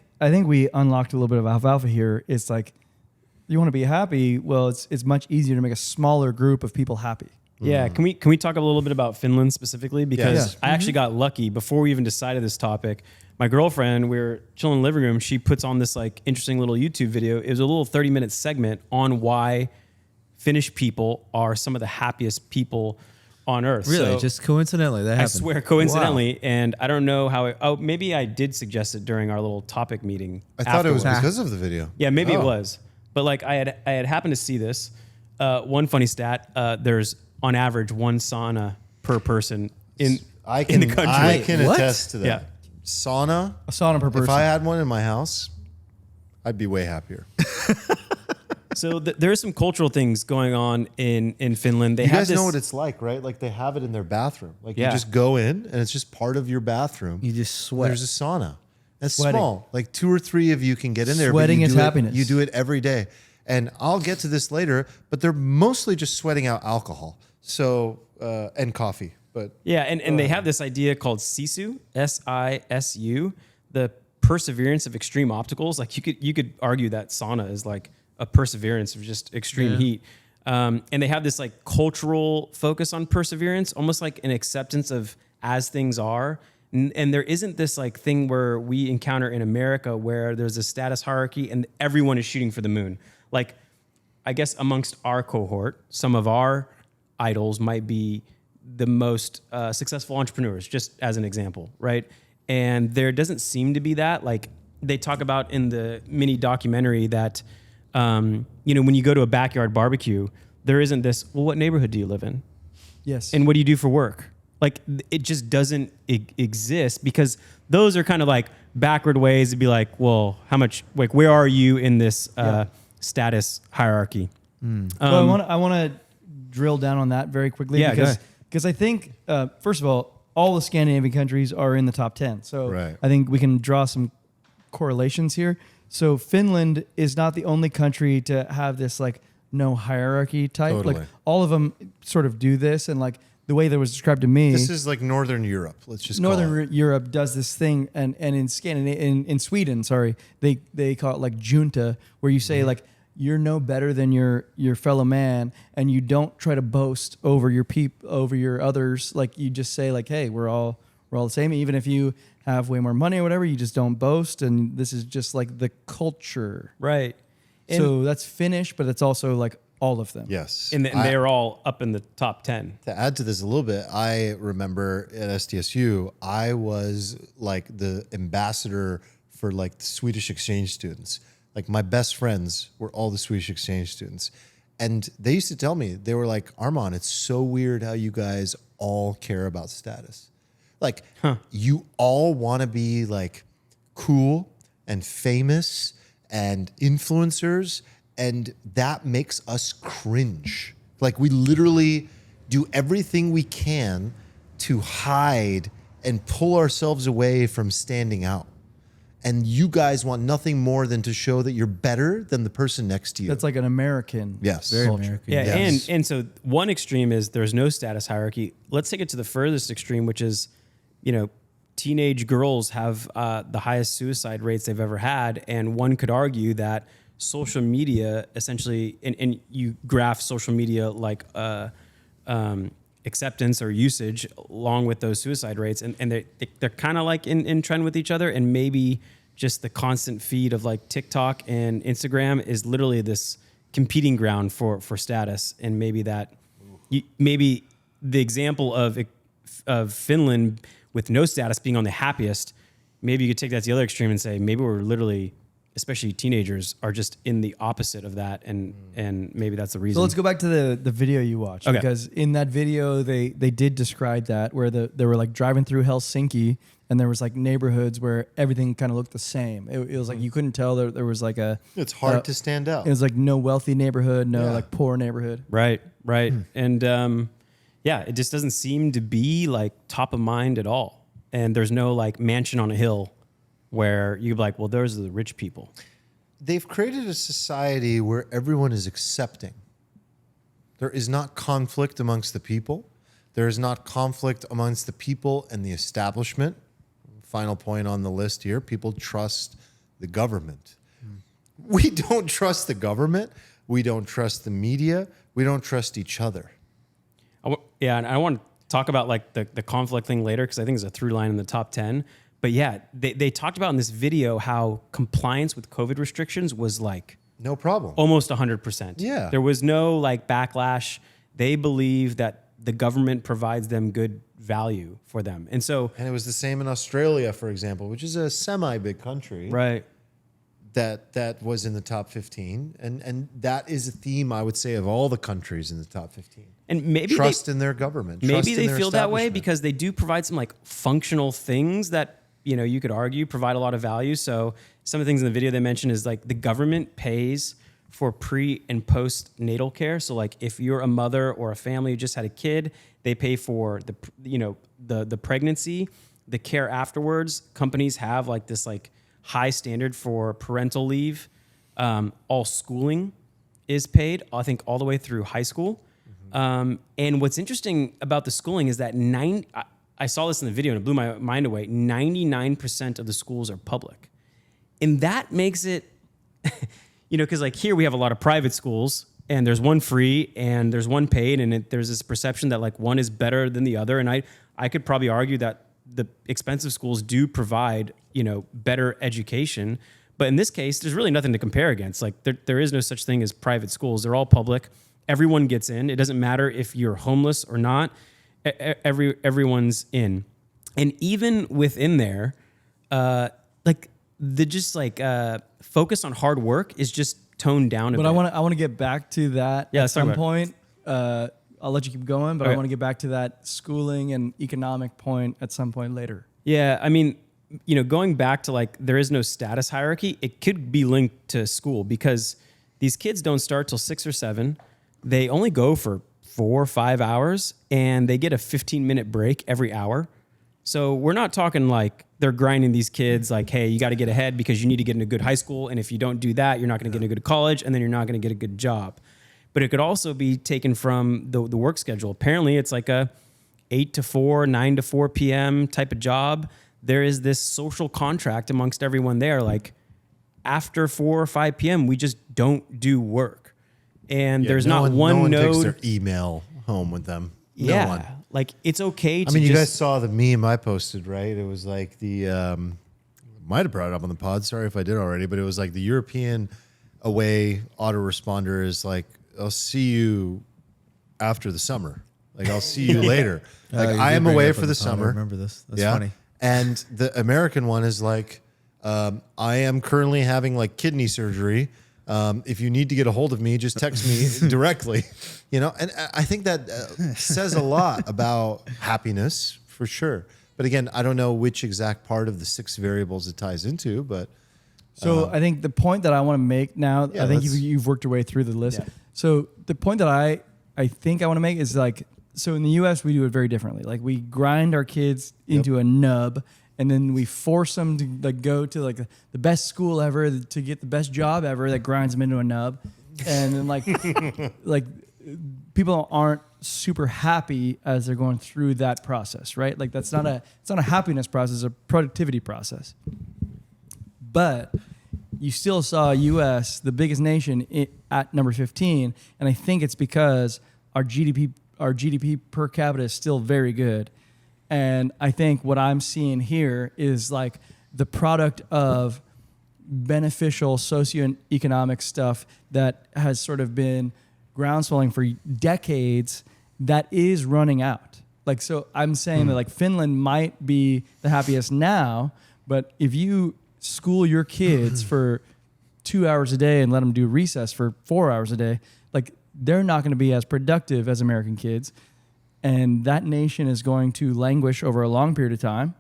S3: we unlocked a little bit of alfalfa here. It's like you want to be happy. Well, it's much easier to make a smaller group of people happy.
S4: Yeah, can we talk a little bit about Finland specifically? Because
S1: Yes.
S4: I actually got lucky before we even decided this topic. My girlfriend, we were chilling in the living room. She puts on this like interesting little YouTube video. It was a little 30-minute segment on why Finnish people are some of the happiest people on Earth.
S2: Really?
S4: So
S2: Just coincidentally, that
S4: I
S2: happened.
S4: swear, coincidentally, and I don't know how. Maybe I did suggest it during our little topic meeting.
S1: I thought it was
S4: afterwards.
S1: because of the video.
S4: Yeah, maybe it
S1: Oh.
S4: was. But like I had happened to see this. One funny stat: there's on average one sauna per person in the country.
S1: I can
S2: What?
S1: attest to that.
S4: Yeah.
S1: Sauna.
S3: A sauna per person.
S1: If I had one in my house, I'd be way happier.
S4: So there are some cultural things going on in Finland. They
S1: You
S4: have
S1: guys
S4: this,
S1: know what it's like, right? Like they have it in their bathroom. Like
S4: Yeah.
S1: you just go in and it's just part of your bathroom.
S2: You just sweat.
S1: There's a sauna. It's
S3: Sweating.
S1: small. Like 2 or 3 of you can get in there. but
S3: Sweating
S1: you
S3: is
S1: do it-
S3: happiness.
S1: You do it every day. And I'll get to this later, but they're mostly just sweating out alcohol. So, and coffee. But
S4: Yeah, and they have this idea called SISU, SISU, the perseverance of extreme obstacles. Like you could argue that sauna is like a perseverance of just extreme heat. And they have this like cultural focus on perseverance, almost like an acceptance of as things are. And there isn't this like thing where we encounter in America where there's a status hierarchy and everyone is shooting for the moon. Like, I guess amongst our cohort, some of our idols might be the most successful entrepreneurs, just as an example, right? And there doesn't seem to be that. Like they talk about in the mini documentary that, when you go to a backyard barbecue, there isn't this, well, what neighborhood do you live in?
S3: Yes.
S4: And what do you do for work? Like it just doesn't exist because those are kind of like backward ways to be like, well, how much, like, where are you in this status hierarchy?
S3: Well, I want to drill down on that very quickly
S4: Yeah, go
S3: because I think first of all the Scandinavian countries are in the top 10. So
S1: Right.
S3: I think we can draw some correlations here. So Finland is not the only country to have this like no hierarchy type.
S1: Totally.
S3: Like all of them sort of do this, and like the way that was described to me.
S1: this is like Northern Europe. Let's just call
S3: Northern
S1: it.
S3: Europe does this thing, and in in Sweden, sorry, they call it like junta, where you say like you're no better than your fellow man, and you don't try to boast over your others. Like you just say like, hey, we're all the same. Even if you have way more money or whatever, you just don't boast, and this is just like the culture.
S4: Right.
S3: So that's Finnish, but it's also like all of them.
S1: Yes.
S4: And they're all up in the top 10.
S1: To add to this a little bit, I remember at SDSU, I was like the ambassador for like the Swedish exchange students. Like my best friends were all the Swedish exchange students. And they used to tell me, they were like, Armand, it's so weird how you guys all care about status. Like you all want to be like cool and famous and influencers, and that makes us cringe. Like we literally do everything we can to hide and pull ourselves away from standing out. And you guys want nothing more than to show that you're better than the person next to you.
S3: That's like an American.
S1: Yes.
S2: Very
S3: culture.
S2: American.
S4: Yeah,
S1: Yes.
S4: and so one extreme is there's no status hierarchy. Let's take it to the furthest extreme, which is, teenage girls have the highest suicide rates they've ever had, and one could argue that social media essentially, and you graph social media like acceptance or usage along with those suicide rates, and they're kind of like in trend with each other, and maybe just the constant feed of like TikTok and Instagram is literally this competing ground for status, and maybe that maybe the example of Finland with no status being on the happiest, maybe you could take that to the other extreme and say maybe we're literally, especially teenagers, are just in the opposite of that, and maybe that's the reason.
S3: So let's go back to the video you watched,
S4: Okay.
S3: because in that video they did describe that where they were like driving through Helsinki, and there was like neighborhoods where everything kind of looked the same. It was like you couldn't tell there was like
S1: It's hard to stand out.
S3: it was like no wealthy neighborhood, no
S1: Yeah.
S3: like poor neighborhood.
S4: Right. And it just doesn't seem to be like top of mind at all. And there's no like mansion on a hill where you'd be like, well, those are the rich people.
S1: They've created a society where everyone is accepting. There is not conflict amongst the people. There is not conflict amongst the people and the establishment. Final point on the list here, people trust the government. We don't trust the government. We don't trust the media. We don't trust each other.
S4: And I want to talk about like the conflict thing later, because I think it's a through line in the top 10. But yeah, they talked about in this video how compliance with COVID restrictions was like
S1: No problem.
S4: almost 100%.
S1: Yeah.
S4: There was no like backlash. They believe that the government provides them good value for them. And so,
S1: And it was the same in Australia, for example, which is a semi-big country.
S4: right.
S1: That was in the top 15. And that is a theme, I would say, of all the countries in the top 15.
S4: And maybe
S1: Trust in their government. Trust
S4: maybe
S1: in
S4: they
S1: their
S4: feel that way
S1: establishment.
S4: because they do provide some like functional things that, you know, you could argue provide a lot of value. So some of the things in the video they mentioned is like the government pays for pre and postnatal care. So like if you're a mother or a family who just had a kid, they pay for the pregnancy, the care afterwards. Companies have like this like high standard for parental leave. All schooling is paid, I think, all the way through high school. And what's interesting about the schooling is that I saw this in the video and it blew my mind away. 99% of the schools are public. And that makes it, you know, because like here we have a lot of private schools and there's one free and there's one paid, and there's this perception that like one is better than the other. And I could probably argue that the expensive schools do provide, you know, better education. But in this case, there's really nothing to compare against. Like there is no such thing as private schools. They're all public. Everyone gets in. It doesn't matter if you're homeless or not. Everyone's in. And even within there, focus on hard work is just toned down a bit.
S3: But I want to get back to that
S4: Yeah,
S3: at
S4: let's talk
S3: some
S4: about it.
S3: point. I'll let you keep going, but
S4: Okay.
S3: I want to get back to that schooling and economic point at some point later.
S4: Yeah, I mean, you know, going back to like there is no status hierarchy, it could be linked to school because these kids don't start till 6 or 7. They only go for 4 or 5 hours and they get a 15-minute break every hour. So we're not talking like they're grinding these kids like, hey, you got to get ahead because you need to get into a good high school. And if you don't do that, you're not going to get into a good college and then you're not going to get a good job. But it could also be taken from the work schedule. Apparently it's like a 8 to 4, 9 to 4 p.m. type of job. There is this social contract amongst everyone there. Like after 4 or 5 p.m., we just don't do work. And there's
S1: no
S4: not
S1: one
S4: one
S1: takes
S4: node.
S1: their email home with them.
S4: Yeah.
S1: No one.
S4: Like it's okay to
S1: I mean, you
S4: just,
S1: guys saw the meme I posted, right? It was like the, might have brought it up on the pod. Sorry if I did already, but it was like the European away autoresponder is like, I'll see you after the summer. Like, I'll see you later. Like, I am away for the summer.
S2: I remember this. That's funny.
S1: And the American one is like, I am currently having like kidney surgery. If you need to get a hold of me, just text me directly. You know, and I think that says a lot about happiness for sure. But again, I don't know which exact part of the 6 variables it ties into, but
S3: So I think the point that I want to make now,
S1: Yeah,
S3: I think
S1: let's-
S3: you've worked your way through the list.
S4: Yeah.
S3: So the point that I think I want to make is like, so in the US, we do it very differently. Like we grind our kids into a nub and then we force them to like go to like the best school ever to get the best job ever that grinds them into a nub. And then like, like people aren't super happy as they're going through that process, right? Like it's not a happiness process, it's a productivity process. But you still saw U.S., the biggest nation, at number 15, and I think it's because our GDP per capita is still very good. And I think what I'm seeing here is like the product of beneficial socioeconomic stuff that has sort of been groundswelling for decades that is running out. Like, so I'm saying that like Finland might be the happiest now, but if you school your kids for 2 hours a day and let them do recess for 4 hours a day, like they're not going to be as productive as American kids. And that nation is going to languish over a long period of time.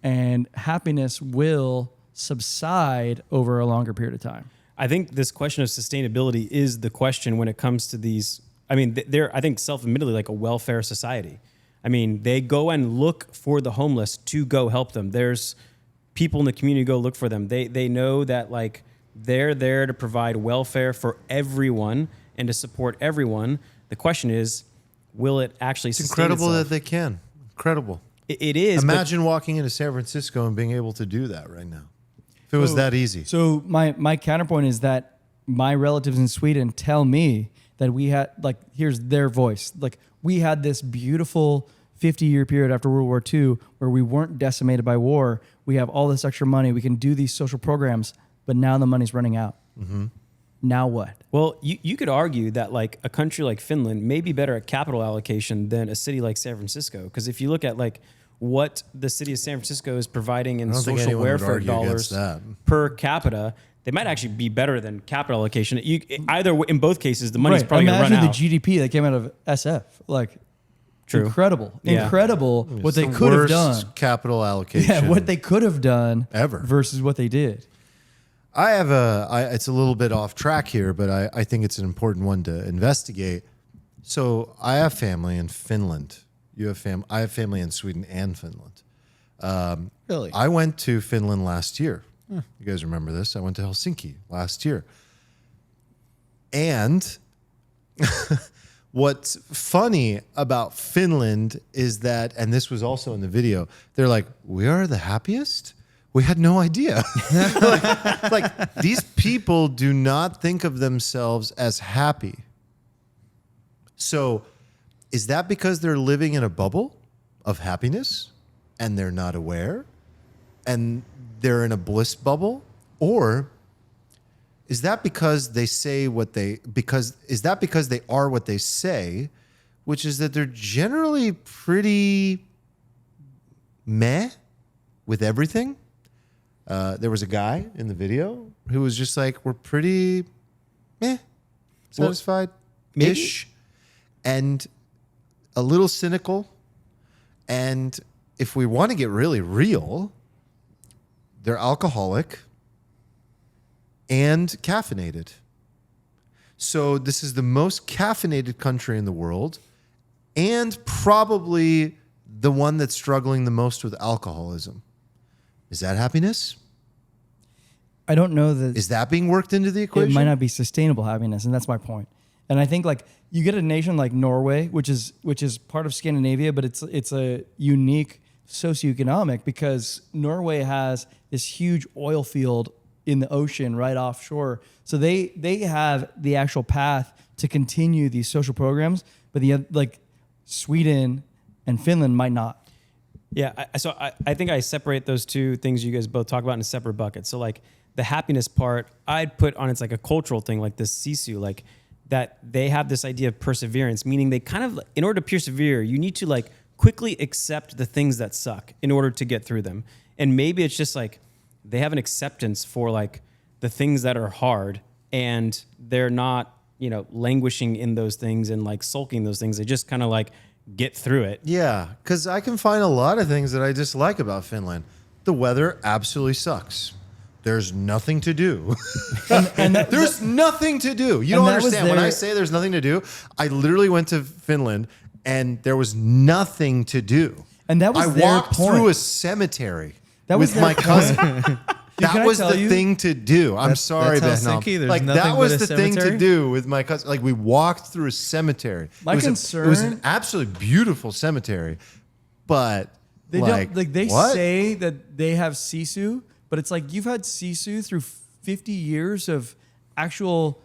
S3: And happiness will subside over a longer period of time.
S4: I think this question of sustainability is the question when it comes to these. I mean, they're, I think, self-admittedly like a welfare society. I mean, they go and look for the homeless to go help them. There's people in the community go look for them. They know that like they're there to provide welfare for everyone and to support everyone. The question is, will it actually
S1: it's
S4: sustain
S1: incredible
S4: itself?
S1: that they can. Incredible.
S4: It is.
S1: Imagine walking into San Francisco and being able to do that right now. If it was that easy.
S3: So my counterpoint is that my relatives in Sweden tell me that we had, like, here's their voice. Like, we had this beautiful 50-year period after World War II where we weren't decimated by war. We have all this extra money. We can do these social programs, but now the money's running out. Now what?
S4: Well, you could argue that like a country like Finland may be better at capital allocation than a city like San Francisco. Because if you look at like what the city of San Francisco is providing in
S1: I don't think
S4: social
S1: anyone would
S4: welfare
S1: argue against
S4: dollars
S1: that.
S4: per capita, they might actually be better than capital allocation. In both cases, the money's
S3: Right.
S4: probably going to run
S3: Imagine
S4: out.
S3: the GDP that came out of SF. Like,
S4: True.
S3: incredible.
S4: Yeah.
S3: Incredible what they
S1: The
S3: could have
S1: worst
S3: done.
S1: capital allocation.
S3: Yeah, what they could have done
S1: Ever.
S3: versus what they did.
S1: I have it's a little bit off track here, but I think it's an important one to investigate. So I have family in Finland. I have family in Sweden and Finland.
S2: Really?
S1: I went to Finland last year. You guys remember this? I went to Helsinki last year. And what's funny about Finland is that, and this was also in the video, they're like, we are the happiest? We had no idea. like these people do not think of themselves as happy. So is that because they're living in a bubble of happiness and they're not aware and they're in a bliss bubble? Or is that because they say is that because they are what they say, which is that they're generally pretty meh with everything? There was a guy in the video who was just like, we're pretty satisfied-ish, and a little cynical. And if we want to get really real, they're alcoholic and caffeinated. So this is the most caffeinated country in the world and probably the one that's struggling the most with alcoholism. Is that happiness?
S3: I don't know that
S1: Is that being worked into the equation?
S3: it might not be sustainable happiness, and that's my point. And I think like you get a nation like Norway, which is part of Scandinavia, but it's a unique socioeconomic because Norway has this huge oil field in the ocean right offshore. So they have the actual path to continue these social programs, but like Sweden and Finland might not.
S4: Yeah, I think I separate those two things you guys both talk about in separate buckets. So like the happiness part, I'd put on it's like a cultural thing, like this sisu, like that they have this idea of perseverance, meaning they kind of, in order to persevere, you need to like quickly accept the things that suck in order to get through them. And maybe it's just like they have an acceptance for like the things that are hard and they're not, languishing in those things and like sulking those things. They just kind of like get through it.
S1: Yeah, because I can find a lot of things that I dislike about Finland. The weather absolutely sucks. There's nothing to do. There's nothing to do. You don't understand. When I say there's nothing to do, I literally went to Finland and there was nothing to do.
S3: And that was
S1: I
S3: their
S1: walked
S3: point.
S1: through a cemetery
S3: That was
S1: with my
S3: their
S1: cousin. That
S3: can I
S1: was
S3: tell
S1: the
S3: you?
S1: thing to do. I'm sorry,
S2: that's
S1: Behnam.
S2: Helsinki? There's
S1: Like
S2: nothing
S1: that
S2: but
S1: was
S2: a
S1: the thing to
S2: cemetery?
S1: do with my cousin. Like we walked through a cemetery.
S3: My
S1: it was
S3: concern-
S1: it was an absolutely beautiful cemetery, but
S3: They
S1: like,
S3: don't like they
S1: what?
S3: say that they have sisu, but it's like you've had sisu through 50 years of actual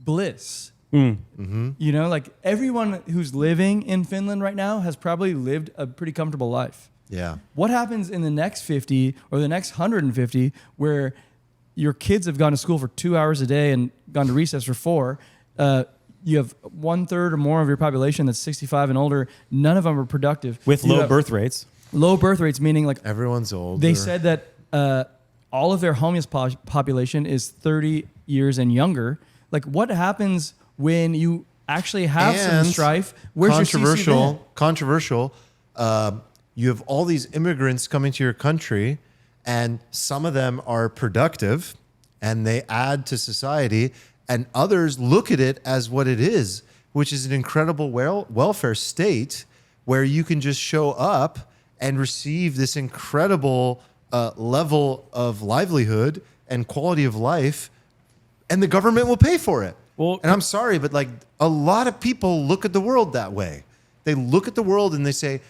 S3: bliss. Like everyone who's living in Finland right now has probably lived a pretty comfortable life.
S1: Yeah.
S3: What happens in the next 50 or the next 150 where your kids have gone to school for 2 hours a day and gone to recess for 4? You have 1/3 or more of your population that's 65 and older. None of them are productive.
S4: With
S3: You
S4: low
S3: have
S4: birth rates.
S3: Low birth rates, meaning like
S1: Everyone's old.
S3: they said that all of their homeless population is 30 years and younger. Like, what happens when you actually have some strife? Where's your CC then?
S1: Controversial. You have all these immigrants coming to your country, and some of them are productive, and they add to society, and others look at it as what it is, which is an incredible welfare state where you can just show up and receive this incredible level of livelihood and quality of life, and the government will pay for it.
S4: Well,
S1: and I'm sorry, but like a lot of people look at the world that way. They look at the world and they say,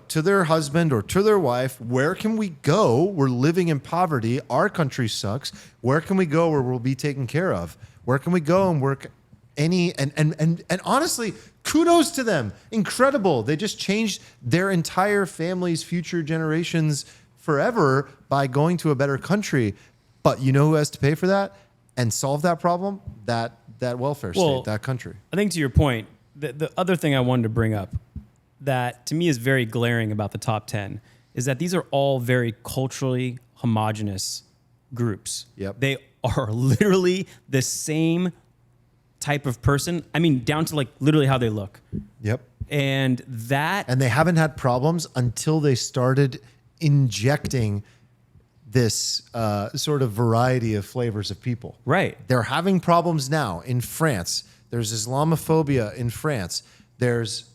S1: to their husband or to their wife, where can we go? We're living in poverty. Our country sucks. Where can we go where we'll be taken care of? Where can we go and work and honestly, kudos to them. Incredible. They just changed their entire family's future generations forever by going to a better country. But you know who has to pay for that? and solve that problem, that welfare state, that country.
S4: I think to your point, the other thing I wanted to bring up that to me is very glaring about the top 10 is that these are all very culturally homogenous groups.
S1: Yep.
S4: They are literally the same type of person. I mean, down to like literally how they look.
S1: Yep.
S4: And
S1: they haven't had problems until they started injecting this sort of variety of flavors of people.
S4: Right.
S1: They're having problems now in France. There's Islamophobia in France. There's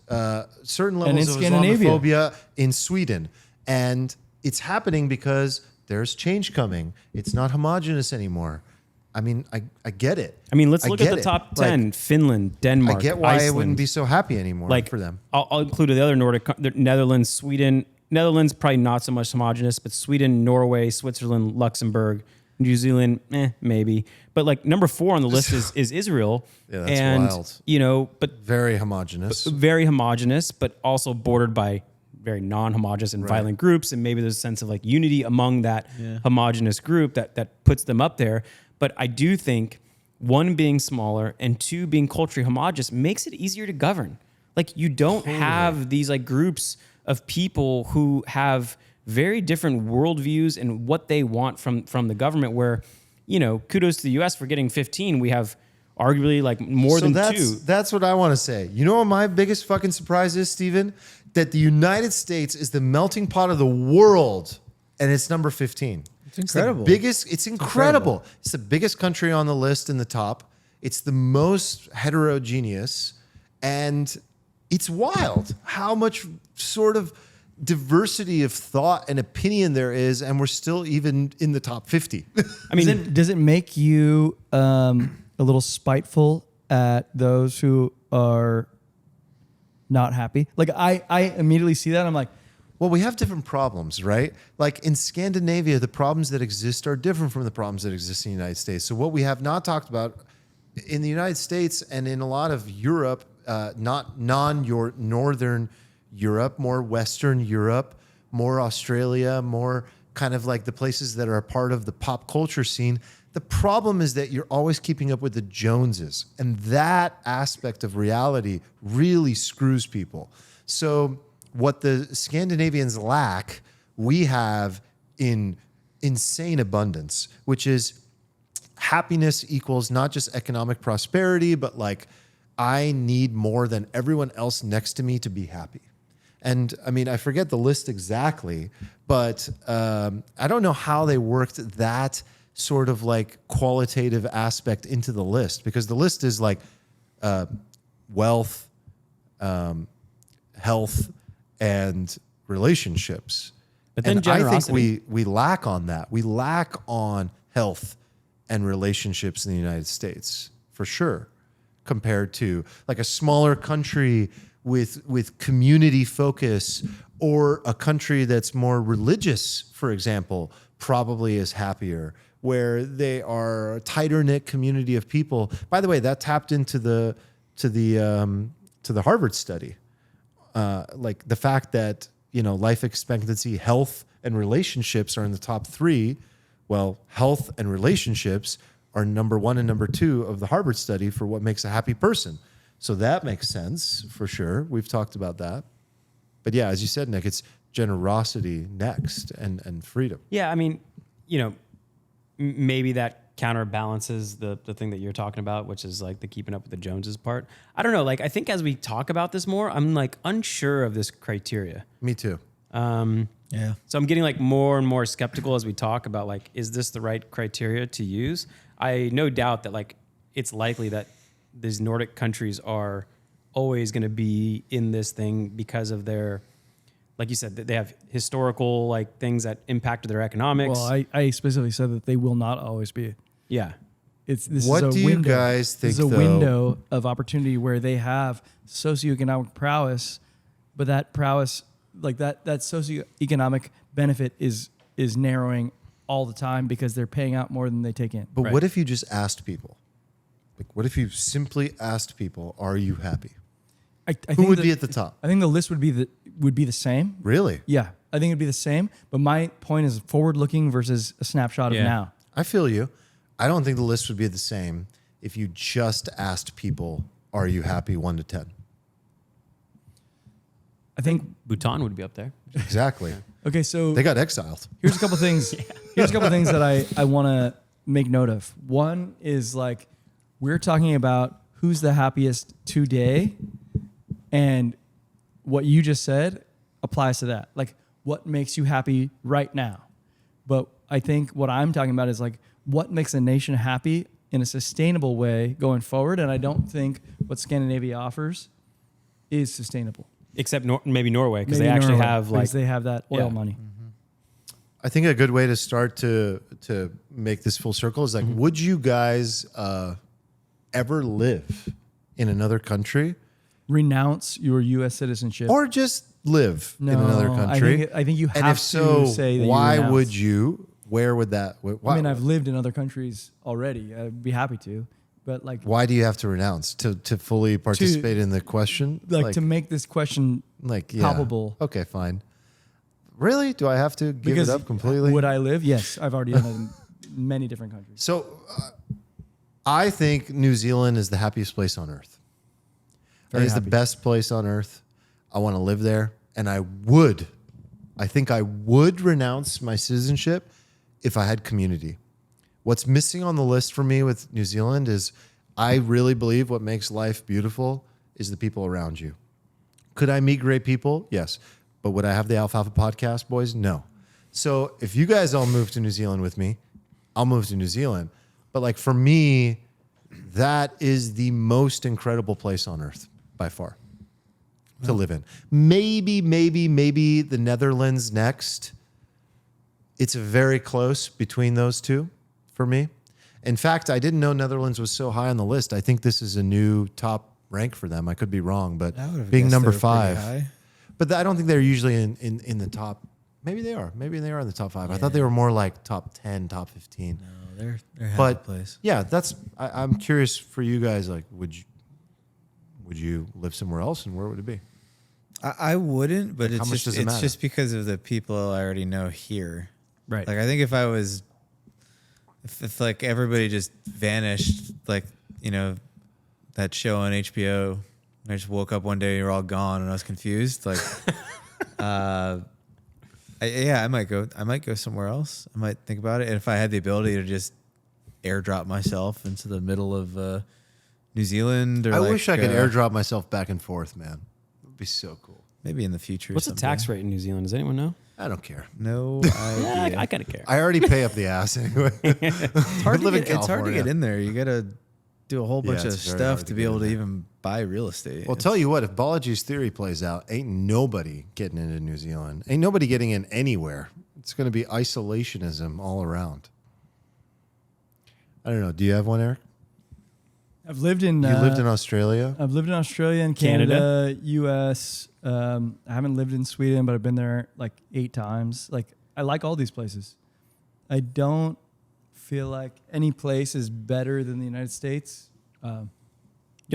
S1: certain levels of Islamophobia in Sweden. And it's happening because there's change coming. It's not homogenous anymore. I mean, I get it.
S4: I mean, let's look at the top 10. Like, Finland, Denmark,
S1: I get why
S4: Iceland.
S1: I wouldn't be so happy anymore for them.
S4: I'll include the other Nordic, the Netherlands, Sweden. Netherlands, probably not so much homogenous, but Sweden, Norway, Switzerland, Luxembourg, New Zealand, maybe. But like number 4 on the list is Israel.
S1: Yeah, that's wild.
S4: You know, but
S1: very homogenous.
S4: Very homogenous, but also bordered by very non-homogenous and violent groups. And maybe there's a sense of like unity among that homogenous group that puts them up there. But I do think 1 being smaller and 2 being culturally homogenous makes it easier to govern. Like you don't have these like groups of people who have very different worldviews and what they want from the government where, you know, kudos to the US for getting 15. We have arguably like more than 2.
S1: That's what I want to say. You know what my biggest fucking surprise is, Steven? That the United States is the melting pot of the world and it's number 15.
S2: It's incredible.
S1: It's incredible. It's the biggest country on the list in the top. It's the most heterogeneous and it's wild how much sort of diversity of thought and opinion there is, and we're still even in the top 50.
S3: I mean, does it make you a little spiteful at those who are not happy? Like I immediately see that. I'm like,
S1: well, we have different problems, right? Like in Scandinavia, the problems that exist are different from the problems that exist in the United States. So what we have not talked about in the United States and in a lot of Europe, not northern Europe, more Western Europe, more Australia, more kind of like the places that are a part of the pop culture scene. The problem is that you're always keeping up with the Joneses. And that aspect of reality really screws people. So what the Scandinavians lack, we have in insane abundance, which is happiness equals not just economic prosperity, but like I need more than everyone else next to me to be happy. And I mean, I forget the list exactly, but I don't know how they worked that sort of like qualitative aspect into the list, because the list is like wealth, health, and relationships.
S4: But then
S1: and
S4: generosity.
S1: I think we lack on that. We lack on health and relationships in the United States, for sure, compared to like a smaller country with community focus, or a country that's more religious, for example, probably is happier, where they are a tighter knit community of people. By the way, that tapped into the Harvard study, like the fact that, you know, life expectancy, health, and relationships are in the top 3. Well, health and relationships are number 1 and number 2 of the Harvard study for what makes a happy person. So that makes sense for sure. We've talked about that. But yeah, as you said, Nick, it's generosity next and freedom.
S4: Yeah, I mean, you know, maybe that counterbalances the thing that you're talking about, which is like the keeping up with the Joneses part. I don't know. Like, I think as we talk about this more, I'm like unsure of this criteria.
S1: Me too.
S2: Yeah.
S4: So I'm getting like more and more skeptical as we talk about like, is this the right criteria to use? I no doubt that like it's likely that these Nordic countries are always going to be in this thing because of their, like you said, they have historical like things that impacted their economics.
S3: well, I specifically said that they will not always be.
S4: Yeah.
S1: What do you guys think?
S3: This is a window of opportunity where they have socioeconomic prowess, but that prowess, like that socioeconomic benefit is narrowing all the time because they're paying out more than they take in.
S1: But what if you just asked people? Like, what if you simply asked people, "Are you happy?" Who would be at the top?
S3: I think the list would be the same.
S1: Really?
S3: Yeah, I think it'd be the same. But my point is forward looking versus a snapshot of now.
S1: I feel you. I don't think the list would be the same if you just asked people, "Are you happy?" 1 to 10.
S3: I think.
S4: Bhutan would be up there.
S1: Exactly.
S3: Okay, so
S1: They got exiled.
S3: here's a couple things. Here's a couple things that I want to make note of. One is like we're talking about who's the happiest today, and what you just said applies to that. Like what makes you happy right now. But I think what I'm talking about is like what makes a nation happy in a sustainable way going forward. And I don't think what Scandinavia offers is sustainable.
S4: Except maybe Norway, because
S3: Maybe
S4: they actually
S3: Norway,
S4: have like
S3: because they have that oil
S4: Yeah.
S3: money.
S1: I think a good way to start to make this full circle is like, would you guys ever live in another country
S3: Renounce your U.S. citizenship.
S1: or just live
S3: No,
S1: in another country?
S3: I think you have
S1: and if
S3: to
S1: so,
S3: say that
S1: why
S3: you renounce.
S1: would you? Where would that? Why,
S3: I mean, I've lived in other countries already. I'd be happy to, but like,
S1: why do you have to renounce to fully participate in the question?
S3: like to make this question
S1: like yeah.
S3: palpable.
S1: Okay, fine. Really? Do I have to give
S3: because
S1: it up completely?
S3: would I live? Yes, I've already done it in many different countries.
S1: So, I think New Zealand is the happiest place on earth. I think it's the best place on earth. I want to live there, and I think I would renounce my citizenship if I had community. What's missing on the list for me with New Zealand is I really believe what makes life beautiful is the people around you. Could I meet great people? Yes. But would I have the Alfalfa podcast, boys? No. So if you guys all move to New Zealand with me, I'll move to New Zealand. But like for me, that is the most incredible place on earth by far to live in. Maybe the Netherlands next. It's very close between those two for me. In fact, I didn't know Netherlands was so high on the list. I think this is a new top rank for them. I could be wrong, but being number 5. But I don't think they're usually in the top. Maybe they are. Maybe they are in the top 5. Yeah. I thought they were more like top 10, top 15.
S2: No, they're happy
S1: but
S2: place.
S1: Yeah, I'm curious for you guys. Like, would you live somewhere else, and where would it be?
S2: I wouldn't, but
S1: Like,
S2: it's just because of the people I already know here.
S3: Right.
S2: Like I think if like everybody just vanished, like that show on HBO. I just woke up one day and you're all gone, and I was confused. Like, I might go somewhere else. I might think about it. And if I had the ability to just airdrop myself into the middle of New Zealand, or
S1: I wish I could airdrop myself back and forth, man. It would be so cool.
S2: Maybe in the future.
S4: What's the tax rate in New Zealand? Does anyone know?
S1: I don't care.
S2: No
S4: Yeah,
S2: idea.
S4: I kind of care.
S1: I already pay up the ass anyway.
S2: It's hard to get in there. You got to do a whole bunch of
S1: it's very
S2: stuff
S1: hard
S2: to
S1: to
S2: be
S1: get
S2: able
S1: in
S2: to
S1: there.
S2: even buy real estate.
S1: Well, tell you what, if Balaji's theory plays out, ain't nobody getting into New Zealand. Ain't nobody getting in anywhere. It's going to be isolationism all around. I don't know. Do you have one, Eric?
S3: I've lived in.
S1: You lived in Australia?
S3: I've lived in Australia and Canada, U.S. I haven't lived in Sweden, but I've been there like 8 times. Like I like all these places. I don't feel like any place is better than the United States.
S4: You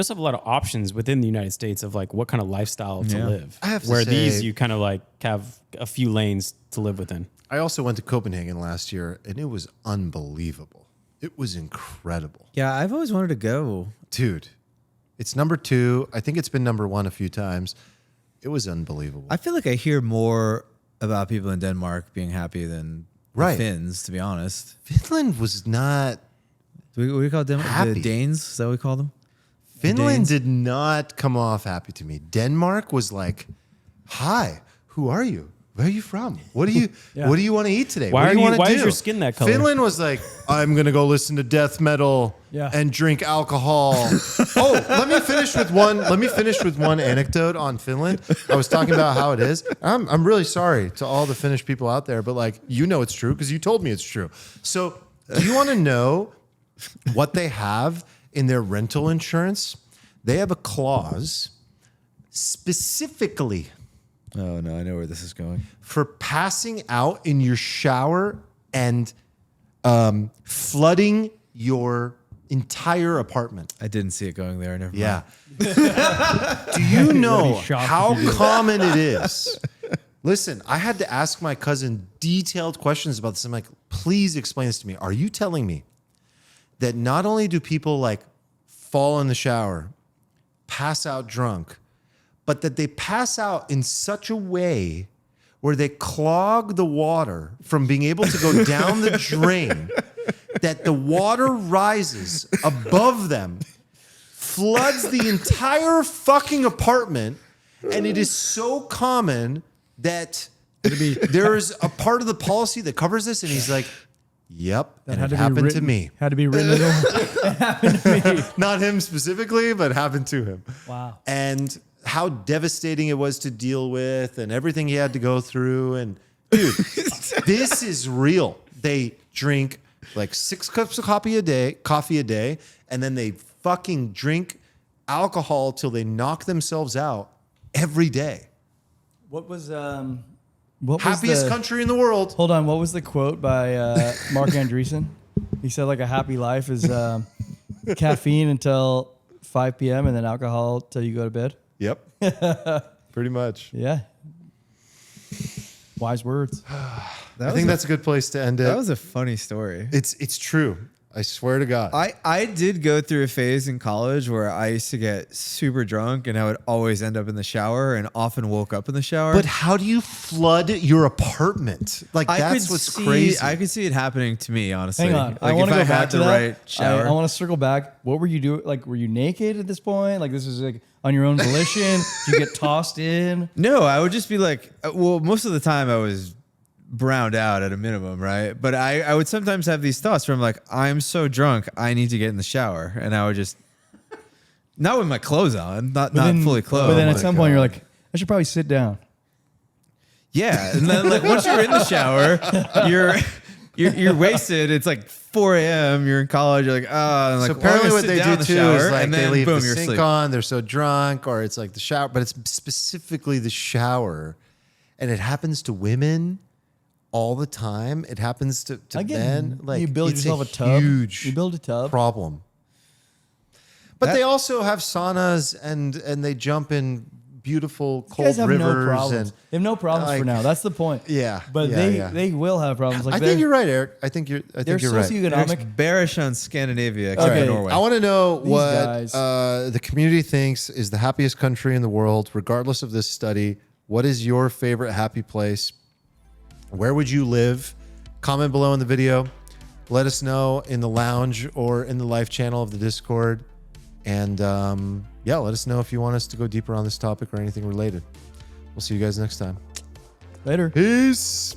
S4: also have a lot of options within the United States of like what kind of lifestyle to live.
S1: I have to
S4: Where
S1: say-
S4: these you kind of like have a few lanes to live within.
S1: I also went to Copenhagen last year, and it was unbelievable. It was incredible.
S2: Yeah, I've always wanted to go.
S1: Dude, it's number 2. I think it's been number 1 a few times. It was unbelievable.
S2: I feel like I hear more about people in Denmark being happy than
S1: Right.
S2: the Finns, to be honest.
S1: Finland was not...
S2: What do we call them?
S1: Happy.
S2: The Danes? Is that what we call them?
S1: Finland
S2: Danes?
S1: did not come off happy to me. Denmark was like, "Hi, who are you? Where are you from? What do you What do you want to eat today?
S4: Why
S1: What do
S4: are you-
S1: wanna
S4: why is
S1: do?"
S4: your skin that color?
S1: Finland was like, "I'm gonna go listen to death metal and drink alcohol." Let me finish with one anecdote on Finland. I was talking about how it is. I'm really sorry to all the Finnish people out there, but like it's true because you told me it's true. So do you want to know what they have in their rental insurance? They have a clause specifically
S2: Oh, no, I know where this is going.
S1: for passing out in your shower and flooding your entire apartment.
S2: I didn't see it going there. Never mind.
S1: Yeah. Do you know
S3: shocked
S1: how
S3: if you did.
S1: common it is? Listen, I had to ask my cousin detailed questions about this. I'm like, please explain this to me. Are you telling me that not only do people like fall in the shower, pass out drunk, but that they pass out in such a way where they clog the water from being able to go down the drain, that the water rises above them, floods the entire fucking apartment, and it is so common that there's a part of the policy that covers this, and he's like, yep, and it happened to me.
S3: Had to be written. It happened to me.
S1: Not him specifically, but happened to him.
S3: Wow.
S1: And how devastating it was to deal with and everything he had to go through. And dude, this is real. They drink like 6 cups of coffee a day, and then they fucking drink alcohol till they knock themselves out every day.
S3: What was
S1: Happiest country in the world.
S3: Hold on. What was the quote by Mark Andreessen? He said like a happy life is caffeine until 5 p.m. and then alcohol till you go to bed.
S1: Yep. Pretty much.
S3: Yeah. Wise words.
S1: I think that's a good place to end it.
S2: That was a funny story.
S1: It's true. I swear to God.
S2: I did go through a phase in college where I used to get super drunk and I would always end up in the shower and often woke up in the shower.
S1: But how do you flood your apartment? Like, that's what's crazy.
S2: I could see it happening to me, honestly.
S3: Hang on.
S2: Like
S3: I want to go back to
S2: the
S3: that.
S2: right shower.
S3: I want to circle back. What were you doing? Like, were you naked at this point? Like, this was like on your own volition? Did you get tossed in?
S2: No, I would just be like, well, most of the time I was browned out at a minimum, right? But I would sometimes have these thoughts where I'm like, I'm so drunk, I need to get in the shower. And I would just, not with my clothes on, not fully clothed.
S3: But then at some point you're like, I should probably sit down.
S2: Yeah. And then like once you're in the shower, you're wasted. It's like 4 a.m. You're in college. You're like, oh, and like,
S1: so apparently
S2: well,
S1: what they do too is like they leave
S2: boom,
S1: the
S2: you're
S1: sink
S2: asleep.
S1: on, they're so drunk, or it's like the shower, but it's specifically the shower. And it happens to women all the time. It happens to men. Like,
S3: you build
S1: it's
S3: yourself a tub.
S1: huge
S3: You build a tub.
S1: problem. But they also have saunas and they jump in beautiful
S3: You
S1: cold
S3: guys have
S1: rivers.
S3: no problems.
S1: And
S3: They have no problems
S1: like,
S3: for now. That's the point.
S1: Yeah,
S3: But
S1: yeah.
S3: they will have problems. Like
S1: I think you're right, Eric. I think you're right.
S3: they're socioeconomic.
S2: Eric's bearish on Scandinavia, except
S3: Okay.
S2: for Norway.
S1: I want to know
S3: These
S1: what
S3: guys.
S1: the community thinks is the happiest country in the world, regardless of this study. What is your favorite happy place? Where would you live? Comment below in the video. Let us know in the lounge or in the live channel of the Discord. And yeah, let us know if you want us to go deeper on this topic or anything related. We'll see you guys next time.
S3: Later.
S1: Peace.